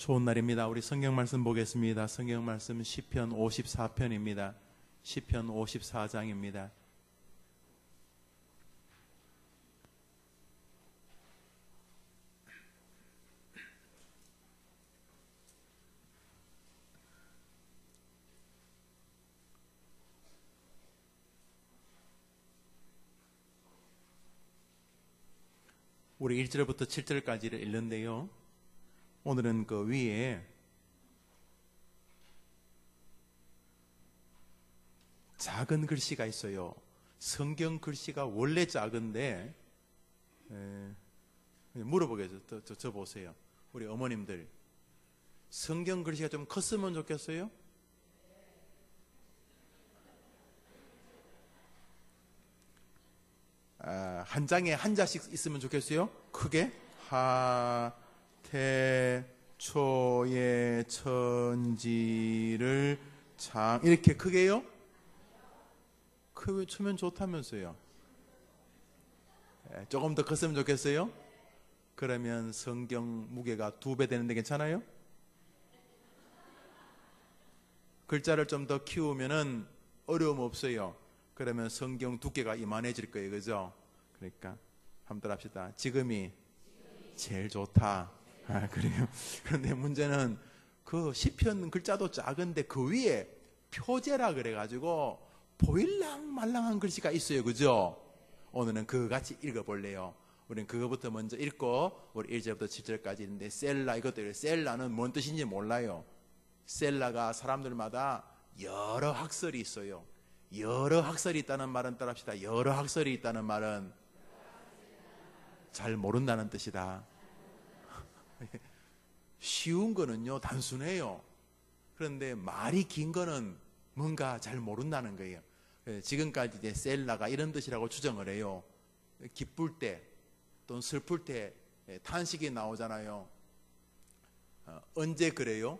좋은 날입니다. 우리 성경 말씀 보겠습니다. 성경 말씀 시편 54편입니다. 시편 54장입니다. 우리 1절부터 7절까지를 읽는데요. 오늘은 그 위에 작은 글씨가 있어요. 성경 글씨가 원래 작은데 물어보겠어요. 저 보세요. 우리 어머님들 성경 글씨가 좀 컸으면 좋겠어요? 한 장에 한 자씩 있으면 좋겠어요? 크게 태초의 천지를 이렇게 크게요? 크게 치면 좋다면서요. 조금 더 컸으면 좋겠어요? 그러면 성경 무게가 2배 되는데 괜찮아요? 글자를 좀 더 키우면은 어려움 없어요. 그러면 성경 두께가 이만해질 거예요. 그죠? 그러니까 한번 더 합시다. 지금이 제일 좋다. 그래요. 그런데 문제는 그 시편 글자도 작은데 그 위에 표제라 그래가지고 보일랑 말랑한 글씨가 있어요. 그죠? 오늘은 그거 같이 읽어볼래요. 우리는 그거부터 먼저 읽고 우리 1절부터 7절까지 있는데 셀라 이것도 셀라는 뭔 뜻인지 몰라요. 셀라가 사람들마다 여러 학설이 있어요. 여러 학설이 있다는 말은 따라합시다. 여러 학설이 있다는 말은 잘 모른다는 뜻이다. 쉬운 거는요 단순해요. 그런데 말이 긴 거는 뭔가 잘 모른다는 거예요. 지금까지 이제 셀라가 이런 뜻이라고 추정을 해요. 기쁠 때 또는 슬플 때 탄식이 나오잖아요. 언제 그래요?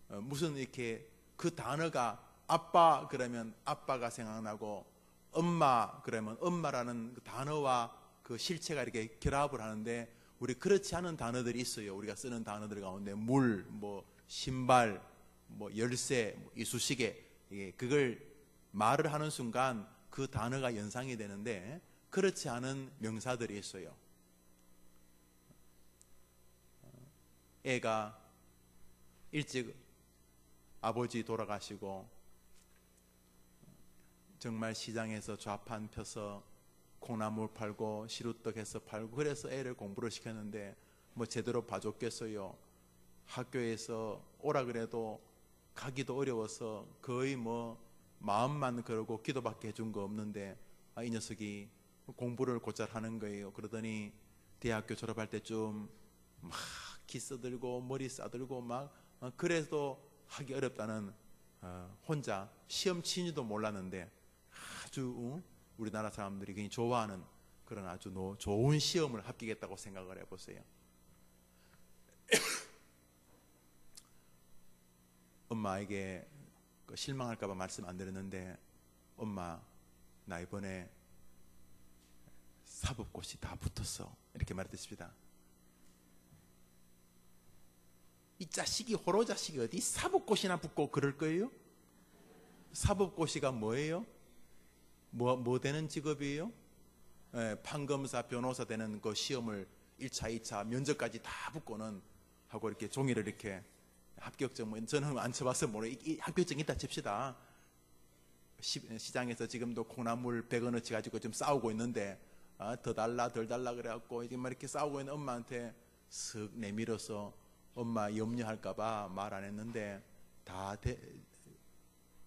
무슨 이렇게 그 단어가 아빠 그러면 아빠가 생각나고 엄마 그러면 엄마라는 그 단어와 그 실체가 이렇게 결합을 하는데 우리 그렇지 않은 단어들이 있어요. 우리가 쓰는 단어들 가운데 물, 뭐 신발, 뭐 열쇠, 뭐 이쑤시개 그걸 말을 하는 순간 그 단어가 연상이 되는데 그렇지 않은 명사들이 있어요. 애가 일찍 아버지 돌아가시고 정말 시장에서 좌판 펴서 콩나물 팔고 시루떡 해서 팔고 그래서 애를 공부를 시켰는데 뭐 제대로 봐줬겠어요. 학교에서 오라 그래도 가기도 어려워서 거의 뭐 마음만 그러고 기도밖에 해준 거 없는데 이 녀석이 공부를 곧잘 하는 거예요. 그러더니 대학교 졸업할 때쯤 막 키 써들고 머리 싸들고 막 그래도 하기 어렵다는 혼자 시험 치지도 몰랐는데 아주 우리나라 사람들이 굉장히 좋아하는 그런 아주 좋은 시험을 합격했다고 생각을 해보세요. 엄마에게 실망할까봐 말씀 안 드렸는데 엄마 나 이번에 사법고시 다 붙었어 이렇게 말했습니다. 이 자식이 호로 자식이 어디 사법고시나 붙고 그럴 거예요? 사법고시가 뭐예요? 뭐 되는 직업이에요? 판검사, 변호사 되는 그 시험을 1차, 2차 면접까지 다 붙고는 하고 이렇게 종이를 이렇게 합격증 저는 안 쳐봐서 모르 합격증 있다 칩시다. 시장에서 지금도 콩나물 100원어치 가지고 좀 싸우고 있는데 더 달라 덜 달라 그래갖고 이렇게 싸우고 있는 엄마한테 쓱 내밀어서 엄마 염려할까봐 말 안 했는데 다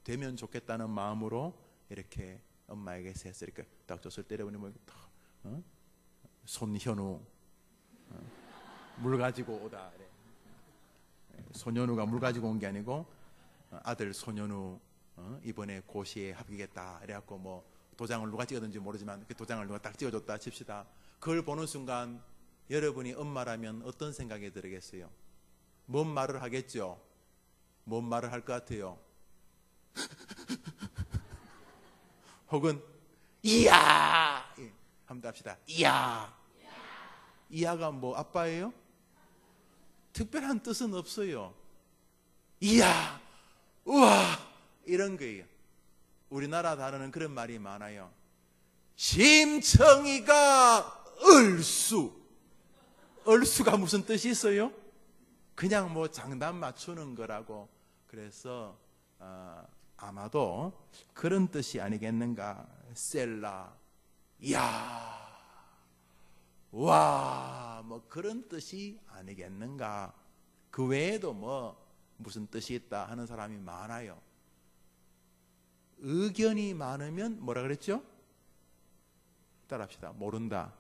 되면 좋겠다는 마음으로 이렇게 엄마에게 세서 이렇게 딱 줬을 때려보니 뭐 손현우 물 가지고 오다. 손현우가 물 가지고 온 게 아니고 아들 손현우 이번에 고시에 합격했다. 이래갖고 뭐 도장을 누가 찍었는지 모르지만 그 도장을 누가 딱 찍어줬다 칩시다. 그걸 보는 순간 여러분이 엄마라면 어떤 생각이 들겠어요? 뭔 말을 하겠죠? 뭔 말을 할 것 같아요? 혹은 이야 한번 합시다. 이야 이야가 뭐 아빠예요? 특별한 뜻은 없어요. 이야, 우와, 이런 거예요. 우리나라 단어는 그런 말이 많아요. 심청이가 얼수가 무슨 뜻이 있어요? 그냥 뭐 장단 맞추는 거라고. 그래서 아마도 그런 뜻이 아니겠는가. 셀라, 이야, 와, 뭐 그런 뜻이 아니겠는가. 그 외에도 뭐 무슨 뜻이 있다 하는 사람이 많아요. 의견이 많으면 뭐라 그랬죠? 따라합시다. 모른다.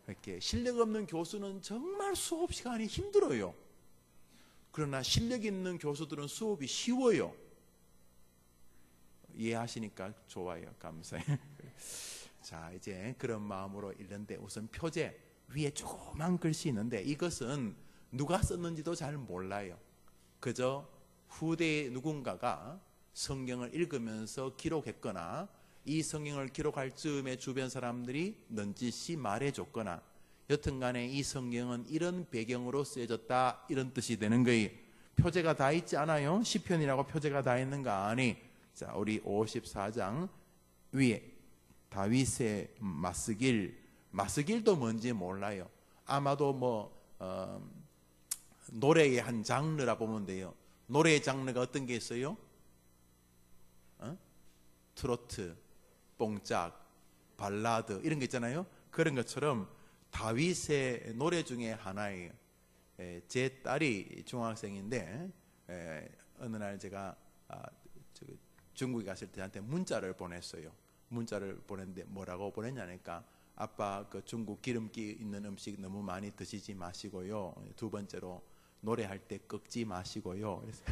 이렇게 실력 없는 교수는 정말 수업 시간이 힘들어요. 그러나 실력 있는 교수들은 수업이 쉬워요. 이해하시니까 좋아요. 감사해요. 자, 이제 그런 마음으로 읽는데 우선 표제 위에 조그만 글씨 있는데 이것은 누가 썼는지도 잘 몰라요. 그저 후대의 누군가가 성경을 읽으면서 기록했거나 이 성경을 기록할 즈음에 주변 사람들이 넌지시 말해줬거나 여튼간에 이 성경은 이런 배경으로 쓰여졌다 이런 뜻이 되는 거예요. 표제가 다 있지 않아요? 시편이라고 표제가 다 있는가? 아니. 자, 우리 54장 위에 다윗의 마스길도 뭔지 몰라요. 아마도 뭐 노래의 한 장르라 보면 돼요. 노래의 장르가 어떤 게 있어요? 트로트, 뽕짝, 발라드 이런 게 있잖아요. 그런 것처럼 다윗의 노래 중에 하나예요. 제 딸이 중학생인데 어느 날 제가 중국에 갔을 때 한테 문자를 보냈어요. 문자를 보냈는데 뭐라고 보냈냐니까 아빠 그 중국 기름기 있는 음식 너무 많이 드시지 마시고요. 두 번째로 노래할 때 꺾지 마시고요. 그래서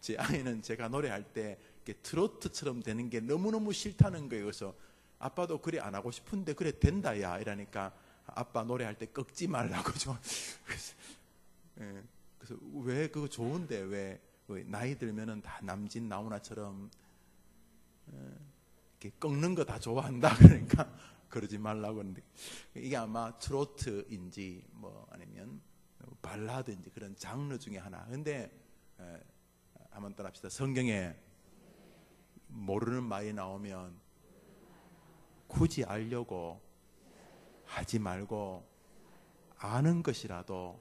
제 아이는 제가 노래할 때 트로트처럼 되는 게 너무너무 싫다는 거예요. 그래서 아빠도 그래 안 하고 싶은데 그래 된다 야 이러니까 아빠 노래할 때 꺾지 말라고 좀. 그래서 왜 그거 좋은데 왜 나이 들면은 다 남진 나훈아처럼 이렇게 꺾는 거 다 좋아한다 그러니까 그러지 말라고 하는데 이게 아마 트로트인지 뭐 아니면 발라드인지 그런 장르 중에 하나. 근데 한번 따라합시다. 성경에 모르는 말이 나오면 굳이 알려고 하지 말고 아는 것이라도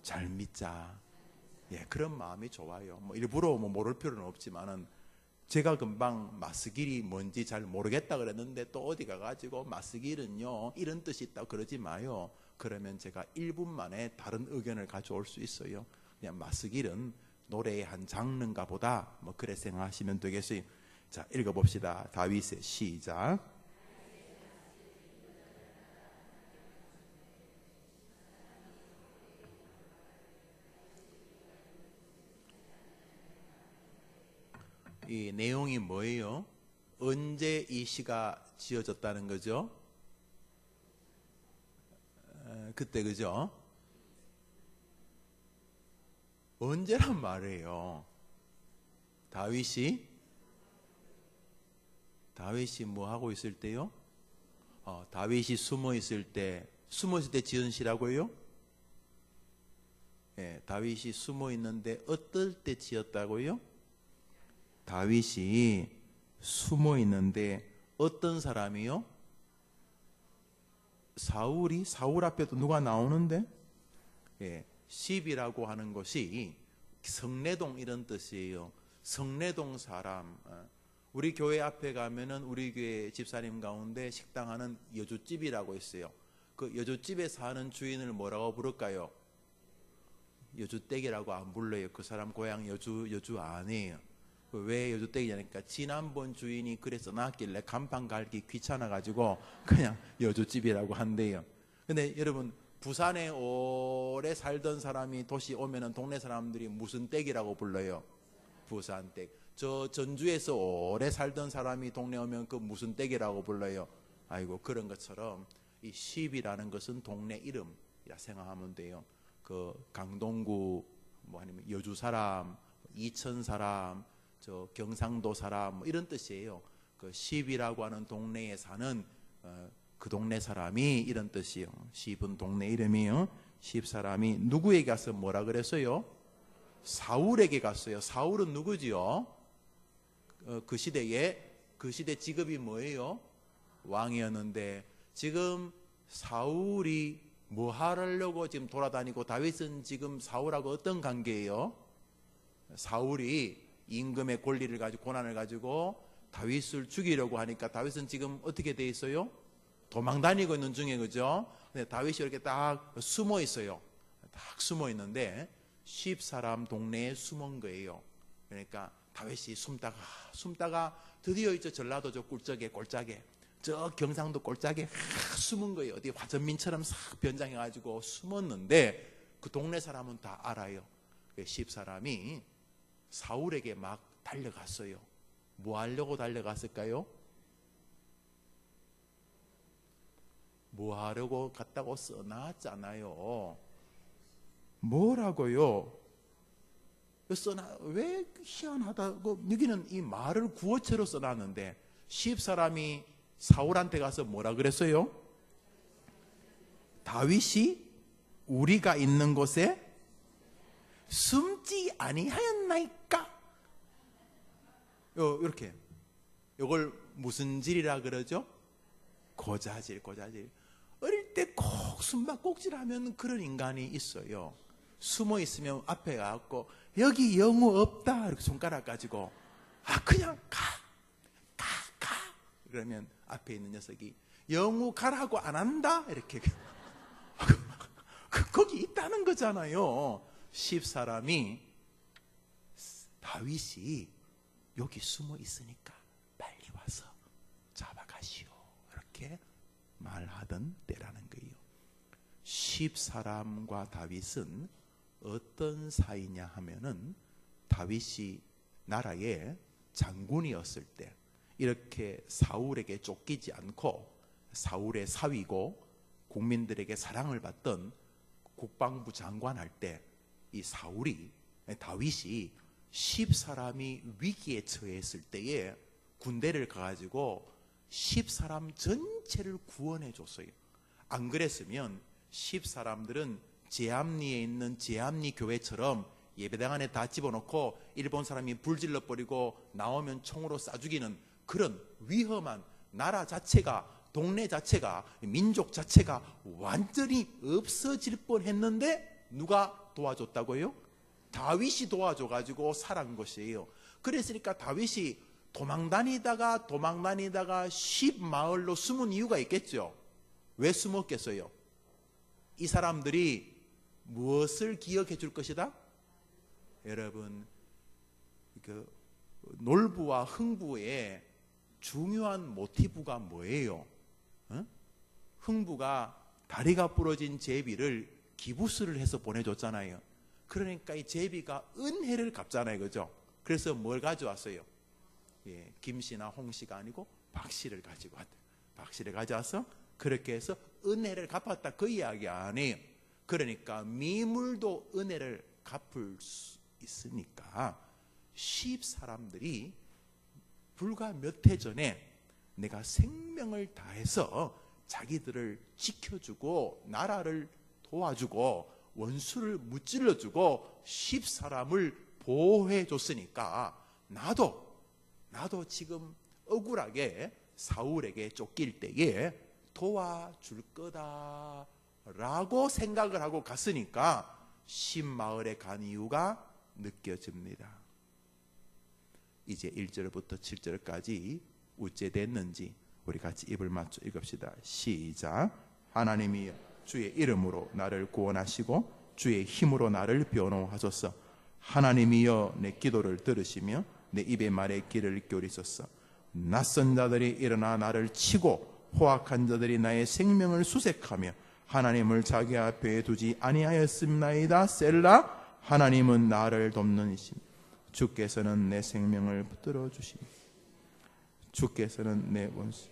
잘 믿자. 예, 그런 마음이 좋아요. 뭐 일부러 뭐 모를 필요는 없지만은 제가 금방 마스길이 뭔지 잘 모르겠다 그랬는데 또 어디 가가지고 마스길은요 이런 뜻이 있다고 그러지 마요. 그러면 제가 1분 만에 다른 의견을 가져올 수 있어요. 그냥 마스길은 노래의 한 장르인가 보다 뭐 그래 생각하시면 되겠어요. 자, 읽어봅시다. 다윗의 시작. 이 내용이 뭐예요? 언제 이 시가 지어졌다는 거죠? 그때 그죠? 언제란 말이에요? 다윗이 뭐 하고 있을 때요? 다윗이 숨어 있을 때 지은 시라고요? 예, 다윗이 숨어 있는데 어떨 때 지었다고요? 다윗이 숨어 있는데 어떤 사람이요? 사울 앞에도 누가 나오는데? 예, 시비라고 하는 것이 성내동 이런 뜻이에요. 성내동 사람. 우리 교회 앞에 가면은 우리 교회 집사님 가운데 식당 하는 여주집이라고 있어요. 그 여주집에 사는 주인을 뭐라고 부를까요? 여주댁이라고 안 불러요. 그 사람 고향 여주 아니에요. 왜 여주댁이냐니까 지난번 주인이 그래서 놨길래 간판 갈기 귀찮아가지고 그냥 여주집이라고 한대요. 근데 여러분 부산에 오래 살던 사람이 도시 오면은 동네 사람들이 무슨 댁이라고 불러요? 부산댁. 저 전주에서 오래 살던 사람이 동네 오면 그 무슨 댁이라고 불러요? 아이고 그런 것처럼 이 시비라는 것은 동네 이름이라 생각하면 돼요. 그 강동구 뭐 아니면 여주 사람, 이천 사람, 저 경상도 사람 뭐 이런 뜻이에요. 그 시비라고 하는 동네에 사는 그 동네 사람이 이런 뜻이요. 시분 동네 이름이요. 10사람이 누구에게 가서 뭐라 그랬어요? 사울에게 갔어요. 사울은 누구지요? 그 시대 직업이 뭐예요? 왕이었는데 지금 사울이 뭐 하려고 지금 돌아다니고 다윗은 지금 사울하고 어떤 관계예요? 사울이 임금의 권리를 가지고 고난을 가지고 다윗을 죽이려고 하니까 다윗은 지금 어떻게 돼 있어요? 도망 다니고 있는 중에, 그죠? 근데 다윗이 이렇게 딱 숨어 있어요. 딱 숨어 있는데 10사람 동네에 숨은 거예요. 그러니까 다윗이 숨다가 드디어 이제 전라도 저 꼴짝에 저 경상도 꼴짝에 숨은 거예요. 어디 화전민처럼 싹 변장해가지고 숨었는데 그 동네 사람은 다 알아요. 10사람이 사울에게 막 달려갔어요. 뭐 하려고 달려갔을까요? 뭐 하려고 갔다고 써놨잖아요. 뭐라고요? 왜 희한하다고, 여기는 이 말을 구어체로 써놨는데 10사람이 사울한테 가서 뭐라 그랬어요? 다윗이 우리가 있는 곳에 숨지 아니하였나이까? 이렇게, 이걸 무슨 질이라 그러죠? 고자질. 어릴 때 꼭 숨바꼭질하면 그런 인간이 있어요. 숨어 있으면 앞에 가고 여기 영우 없다 이렇게 손가락 가지고 그냥 가. 그러면 앞에 있는 녀석이 영우 가라고 안 한다 이렇게 거기 있다는 거잖아요. 10사람이 다윗이 여기 숨어 있으니까 빨리 와서 잡아가시오 이렇게 말하던 때라는 거예요. 10사람과 다윗은 어떤 사이냐 하면은 다윗이 나라의 장군이었을 때 이렇게 사울에게 쫓기지 않고 사울의 사위고 국민들에게 사랑을 받던 국방부 장관 할 때 이 다윗이 10사람이 위기에 처했을 때에 군대를 가가지고 10사람 전체를 구원해 줬어요. 안 그랬으면 10사람들은 제암리에 있는 제암리 교회처럼 예배당 안에 다 집어넣고 일본 사람이 불질러 버리고 나오면 총으로 쏴 죽이는 그런 위험한 나라 자체가, 동네 자체가, 민족 자체가 완전히 없어질 뻔했는데 누가 도와줬다고요? 다윗이 도와줘가지고 살아간 것이에요. 그랬으니까 다윗이 도망다니다가 10마을로 숨은 이유가 있겠죠. 왜 숨었겠어요? 이 사람들이 무엇을 기억해 줄 것이다? 여러분, 그 놀부와 흥부의 중요한 모티브가 뭐예요? 흥부가 다리가 부러진 제비를 기부스를 해서 보내줬잖아요. 그러니까 이 제비가 은혜를 갚잖아요, 그죠? 그래서 뭘 가져왔어요? 김씨나 홍씨가 아니고 박씨를 가지고 왔대요. 박씨를 가져와서 그렇게 해서 은혜를 갚았다, 그 이야기 아니에요. 그러니까 미물도 은혜를 갚을 수 있으니까 10사람들이 불과 몇 해 전에 내가 생명을 다해서 자기들을 지켜주고 나라를 도와주고 원수를 무찔러주고 10사람을 보호해 줬으니까 나도 지금 억울하게 사울에게 쫓길 때에 도와줄 거다 라고 생각을 하고 갔으니까 10마을에 간 이유가 느껴집니다. 이제 1절부터 7절까지 어째 됐는지 우리 같이 입을 맞춰 읽읍시다. 시작. 하나님이 주의 이름으로 나를 구원하시고 주의 힘으로 나를 변호하소서. 하나님이여 내 기도를 들으시며 내 입의 말에 귀를 기울이소서. 낯선 자들이 일어나 나를 치고 포악한 자들이 나의 생명을 수색하며 하나님을 자기 앞에 두지 아니하였음나이다. 셀라. 하나님은 나를 돕는 이심. 주께서는 내 생명을 붙들어 주시니 주께서는 내 원수.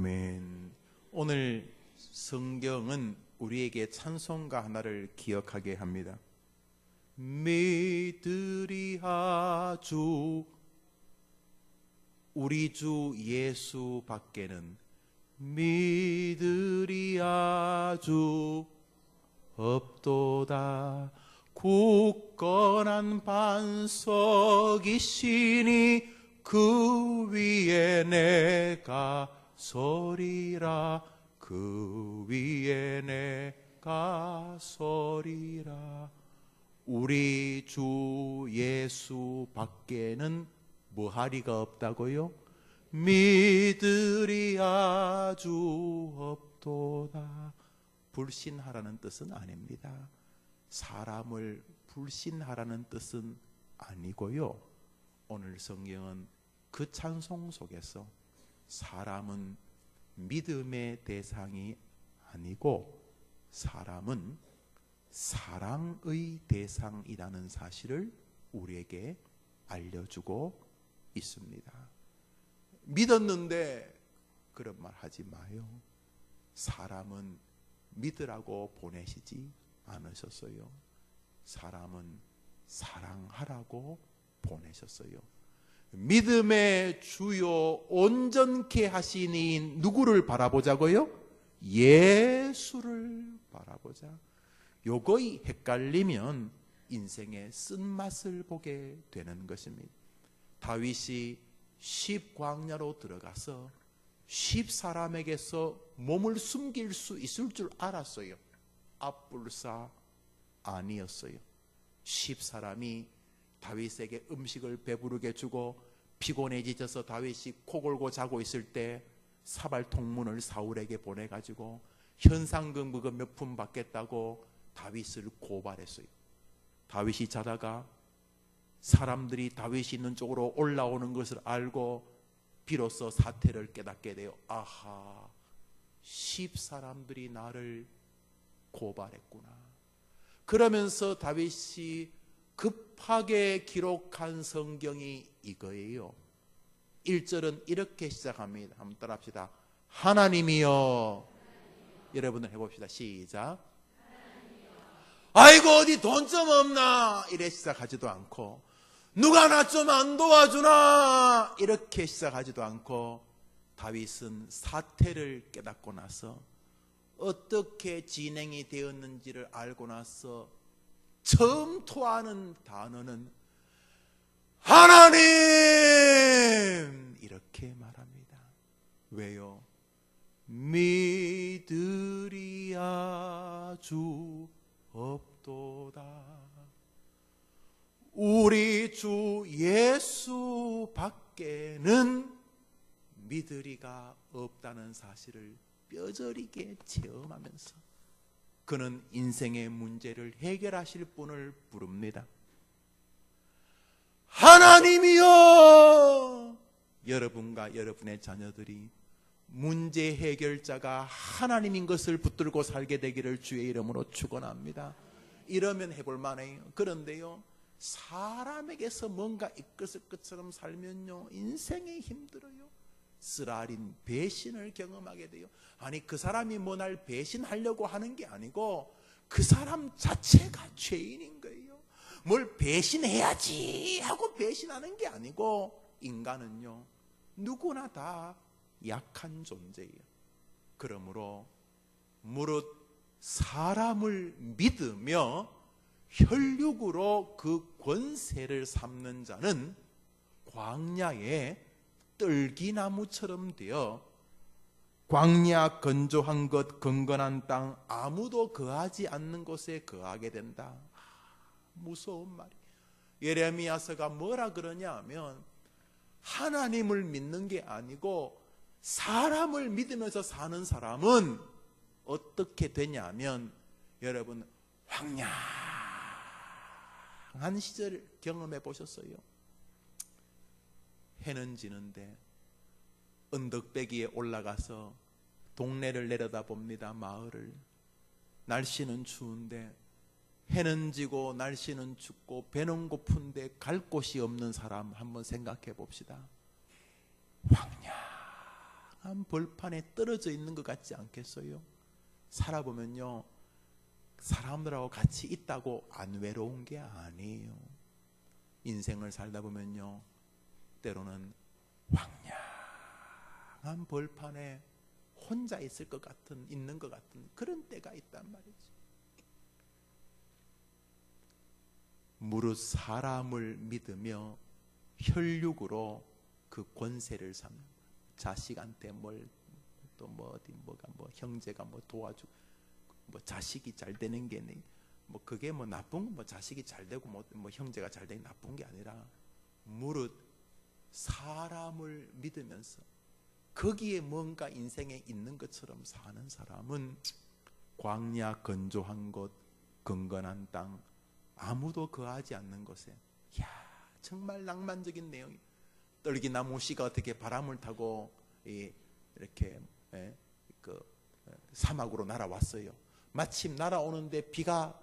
아멘. 오늘 성경은 우리에게 찬송가 하나를 기억하게 합니다. 믿으리하 주 우리 주 예수 밖에는 믿으리하 주 없도다. 굳건한 반석이시니 그 위에 내가 서리라. 그 위에 내가 서리라. 우리 주 예수 밖에는 뭐하리가 없다고요? 믿으리야 주 없도다. 불신하라는 뜻은 아닙니다. 사람을 불신하라는 뜻은 아니고요. 오늘 성경은 그 찬송 속에서 사람은 믿음의 대상이 아니고 사람은 사랑의 대상이라는 사실을 우리에게 알려주고 있습니다. 믿었는데 그런 말 하지 마요. 사람은 믿으라고 보내시지 않으셨어요. 사람은 사랑하라고 보내셨어요. 믿음의 주요 온전케 하신 이인 누구를 바라보자고요? 예수를 바라보자. 요거이 헷갈리면 인생의 쓴맛을 보게 되는 것입니다. 다윗이 10광야로 들어가서 10사람에게서 몸을 숨길 수 있을 줄 알았어요. 앞불사 아니었어요. 10사람이 다윗에게 음식을 배부르게 주고 피곤해 지쳐서 다윗이 코 골고 자고 있을 때 사발통문을 사울에게 보내가지고 현상금 몇 푼 받겠다고 다윗을 고발했어요. 다윗이 자다가 사람들이 다윗이 있는 쪽으로 올라오는 것을 알고 비로소 사태를 깨닫게 돼요. 아하, 10사람들이 나를 고발했구나. 그러면서 다윗이 급하게 기록한 성경이 이거예요. 1절은 이렇게 시작합니다. 한번 따라합시다. 하나님이여. 여러분들 해봅시다. 시작. 아이고 어디 돈 좀 없나 이래 시작하지도 않고, 누가 나 좀 안 도와주나 이렇게 시작하지도 않고, 다윗은 사태를 깨닫고 나서 어떻게 진행이 되었는지를 알고 나서 처음 토하는 단어는 하나님 이렇게 말합니다. 왜요? 믿으리야 주 없도다. 우리 주 예수 밖에는 믿으리가 없다는 사실을 뼈저리게 체험하면서 그는 인생의 문제를 해결하실 분을 부릅니다. 하나님이여. 여러분과 여러분의 자녀들이 문제 해결자가 하나님인 것을 붙들고 살게 되기를 주의 이름으로 축원합니다. 이러면 해볼 만해요. 그런데요, 사람에게서 뭔가 이끌을 것처럼 살면요 인생이 힘들어요. 쓰라린 배신을 경험하게 돼요. 아니 그 사람이 뭐 날 배신하려고 하는 게 아니고 그 사람 자체가 죄인인 거예요. 뭘 배신해야지 하고 배신하는 게 아니고, 인간은요 누구나 다 약한 존재예요. 그러므로 무릇 사람을 믿으며 혈육으로 그 권세를 삼는 자는 광야에 떨기나무처럼 되어 광야 건조한 것 건건한 땅 아무도 거하지 않는 곳에 거하게 된다. 무서운 말이에요. 예레미야서가 뭐라 그러냐 하면 하나님을 믿는 게 아니고 사람을 믿으면서 사는 사람은 어떻게 되냐면, 여러분 황량한 시절을 경험해 보셨어요? 해는 지는데 언덕배기에 올라가서 동네를 내려다봅니다. 마을을. 날씨는 추운데, 해는 지고 날씨는 춥고 배는 고픈데 갈 곳이 없는 사람 한번 생각해 봅시다. 황량한 벌판에 떨어져 있는 것 같지 않겠어요? 살아보면요, 사람들하고 같이 있다고 안 외로운 게 아니에요. 인생을 살다 보면요, 때로는 황량한 벌판에 혼자 있을 것 같은, 있는 것 같은 그런 때가 있단 말이죠. 무릇 사람을 믿으며 혈육으로 그 권세를 삼는, 자식한테 또 어디 형제가 도와주고, 자식이 잘 되는 게 그게 나쁜 거, 자식이 잘 되고 형제가 잘 되는 게 나쁜 게 아니라, 무릇 사람을 믿으면서 거기에 뭔가 인생에 있는 것처럼 사는 사람은 광야, 건조한 곳, 건건한 땅, 아무도 거하지 않는 곳에, 정말 낭만적인 내용이, 떨기나무 씨가 어떻게 바람을 타고 이렇게 사막으로 날아왔어요. 마침 날아오는데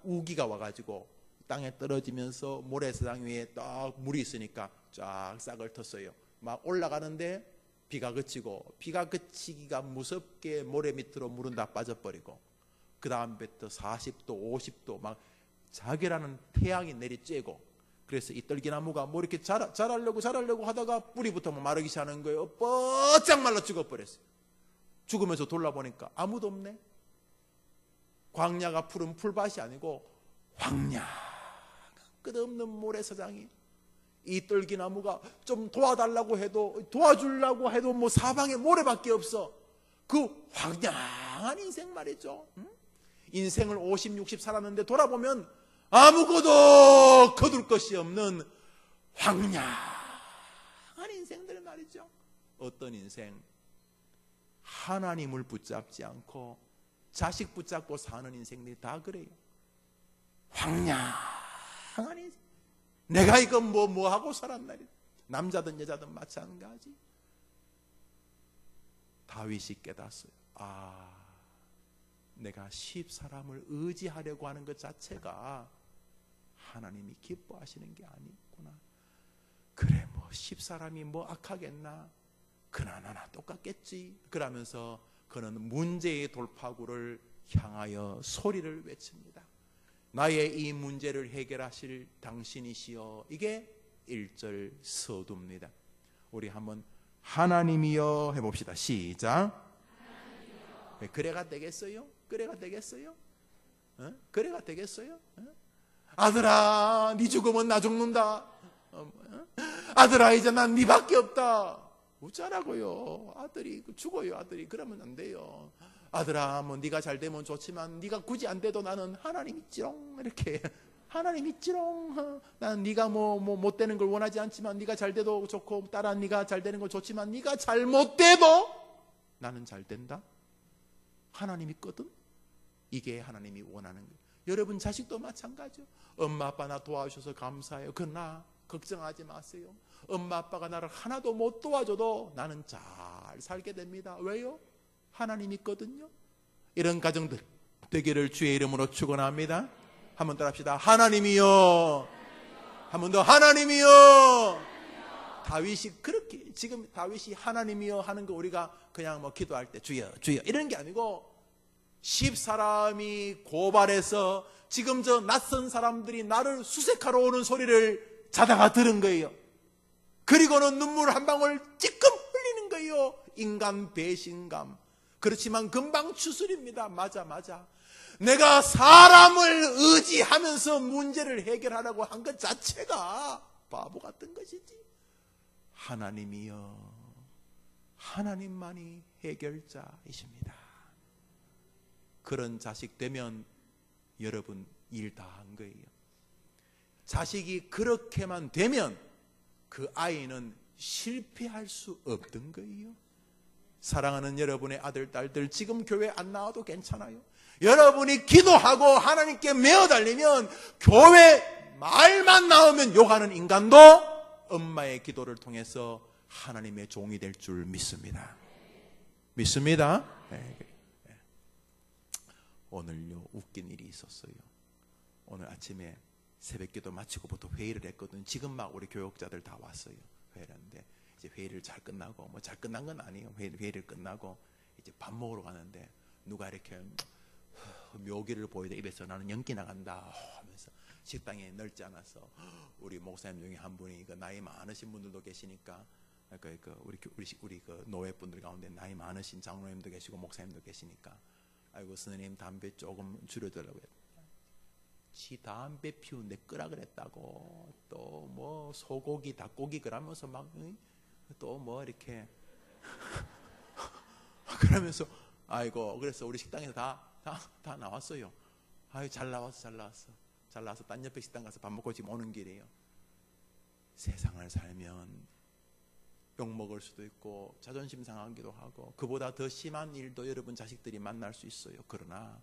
우기가 와가지고 땅에 떨어지면서 모래사장 위에 딱 물이 있으니까 쫙 싹을 텄어요. 막 올라가는데 비가 그치고, 비가 그치기가 무섭게 모래 밑으로 물은 다 빠져버리고, 그 다음부터 40도 50도 막 자결하는 태양이 내리쬐고, 그래서 이 떨기나무가 이렇게 자라려고 하다가 뿌리부터 마르기 시작하는 거예요. 뻗짝 말라 죽어버렸어요. 죽으면서 돌아보니까 아무도 없네. 광야가 푸른 풀밭이 아니고 황량한 끝없는 모래사장이, 이 떨기나무가 좀 도와달라고 해도, 도와주려고 해도 사방에 모래밖에 없어. 그 황량한 인생 말이죠. 인생을 50, 60 살았는데 돌아보면 아무것도 거둘 것이 없는 황량한 인생들 말이죠. 어떤 인생? 하나님을 붙잡지 않고 자식 붙잡고 사는 인생들이 다 그래요. 황량한 인생. 내가 이거 뭐 하고 살았나? 남자든 여자든 마찬가지. 다윗이 깨닫어요. 내가 10사람을 의지하려고 하는 것 자체가 하나님이 기뻐하시는 게 아니구나. 그래, 10사람이 악하겠나? 그나나 똑같겠지. 그러면서 그는 문제의 돌파구를 향하여 소리를 외칩니다. 나의 이 문제를 해결하실 당신이시여. 이게 1절 서두입니다. 우리 한번 하나님이여 해봅시다. 시작. 그래가 되겠어요? 그래가 되겠어요? 그래가 되겠어요? 아들아, 네 죽으면 나 죽는다. 아들아, 이제 난 네밖에 없다. 어쩌라고요? 아들이 죽어요. 아들이 그러면 안 돼요. 아들아, 네가 잘 되면 좋지만 네가 굳이 안 돼도 나는 하나님 있지롱. 이렇게 하나님 있지롱. 난 네가 못 되는 걸 원하지 않지만 네가 잘 돼도 좋고, 딸아 네가 잘 되는 걸 좋지만 네가 잘 못 돼도 나는 잘 된다. 하나님 있거든. 이게 하나님이 원하는 거예요. 여러분 자식도 마찬가지요. 엄마 아빠 나 도와주셔서 감사해요. 그러나 걱정하지 마세요. 엄마 아빠가 나를 하나도 못 도와줘도 나는 잘 살게 됩니다. 왜요? 하나님 있거든요. 이런 가정들 되기를 주의 이름으로 축원합니다. 한번 따라합시다. 하나님이요. 한 번 더. 하나님이요. 다윗이 그렇게, 지금 다윗이 하나님이요 하는 거 우리가 그냥 기도할 때 주여 주여 이런 게 아니고, 10사람이 고발해서 지금 저 낯선 사람들이 나를 수색하러 오는 소리를 자다가 들은 거예요. 그리고는 눈물 한 방울 찔끔 흘리는 거예요. 인간 배신감. 그렇지만 금방 추스립니다. 맞아. 내가 사람을 의지하면서 문제를 해결하라고 한 것 자체가 바보 같은 것이지. 하나님이여, 하나님만이 해결자이십니다. 그런 자식 되면 여러분 일 다 한 거예요. 자식이 그렇게만 되면 그 아이는 실패할 수 없던 거예요. 사랑하는 여러분의 아들, 딸들, 지금 교회 안 나와도 괜찮아요. 여러분이 기도하고 하나님께 메어 달리면, 교회 말만 나오면 욕하는 인간도 엄마의 기도를 통해서 하나님의 종이 될 줄 믿습니다. 믿습니다. 네. 오늘요 웃긴 일이 있었어요. 오늘 아침에 새벽기도 마치고부터 회의를 했거든요. 지금 막 우리 교역자들 다 왔어요. 회의를 하는데 이제 회의를 잘 끝나고, 뭐 잘 끝난 건 아니에요. 회의를 끝나고 이제 밥 먹으러 가는데 누가 이렇게 묘기를 보이다 입에서 나는 연기 나간다 하면서 식당에 넓지 않아서 우리 목사님 중에 한 분이 그 나이 많으신 분들도 계시니까 우리 그 노예 분들 가운데 나이 많으신 장로님도 계시고 목사님도 계시니까 아이고 스님 담배 조금 줄여달라고 했다. 지 담배 피우는데 끄라 그랬다고. 또 뭐 소고기 닭고기 그러면서 막 또 뭐 이렇게 그러면서 아이고 그래서 우리 식당에서 다 나왔어요. 아유 잘 나와서 딴 옆에 식당 가서 밥 먹고 지금 오는 길이에요. 세상을 살면 욕먹을 수도 있고 자존심 상하기도 하고 그보다 더 심한 일도 여러분 자식들이 만날 수 있어요. 그러나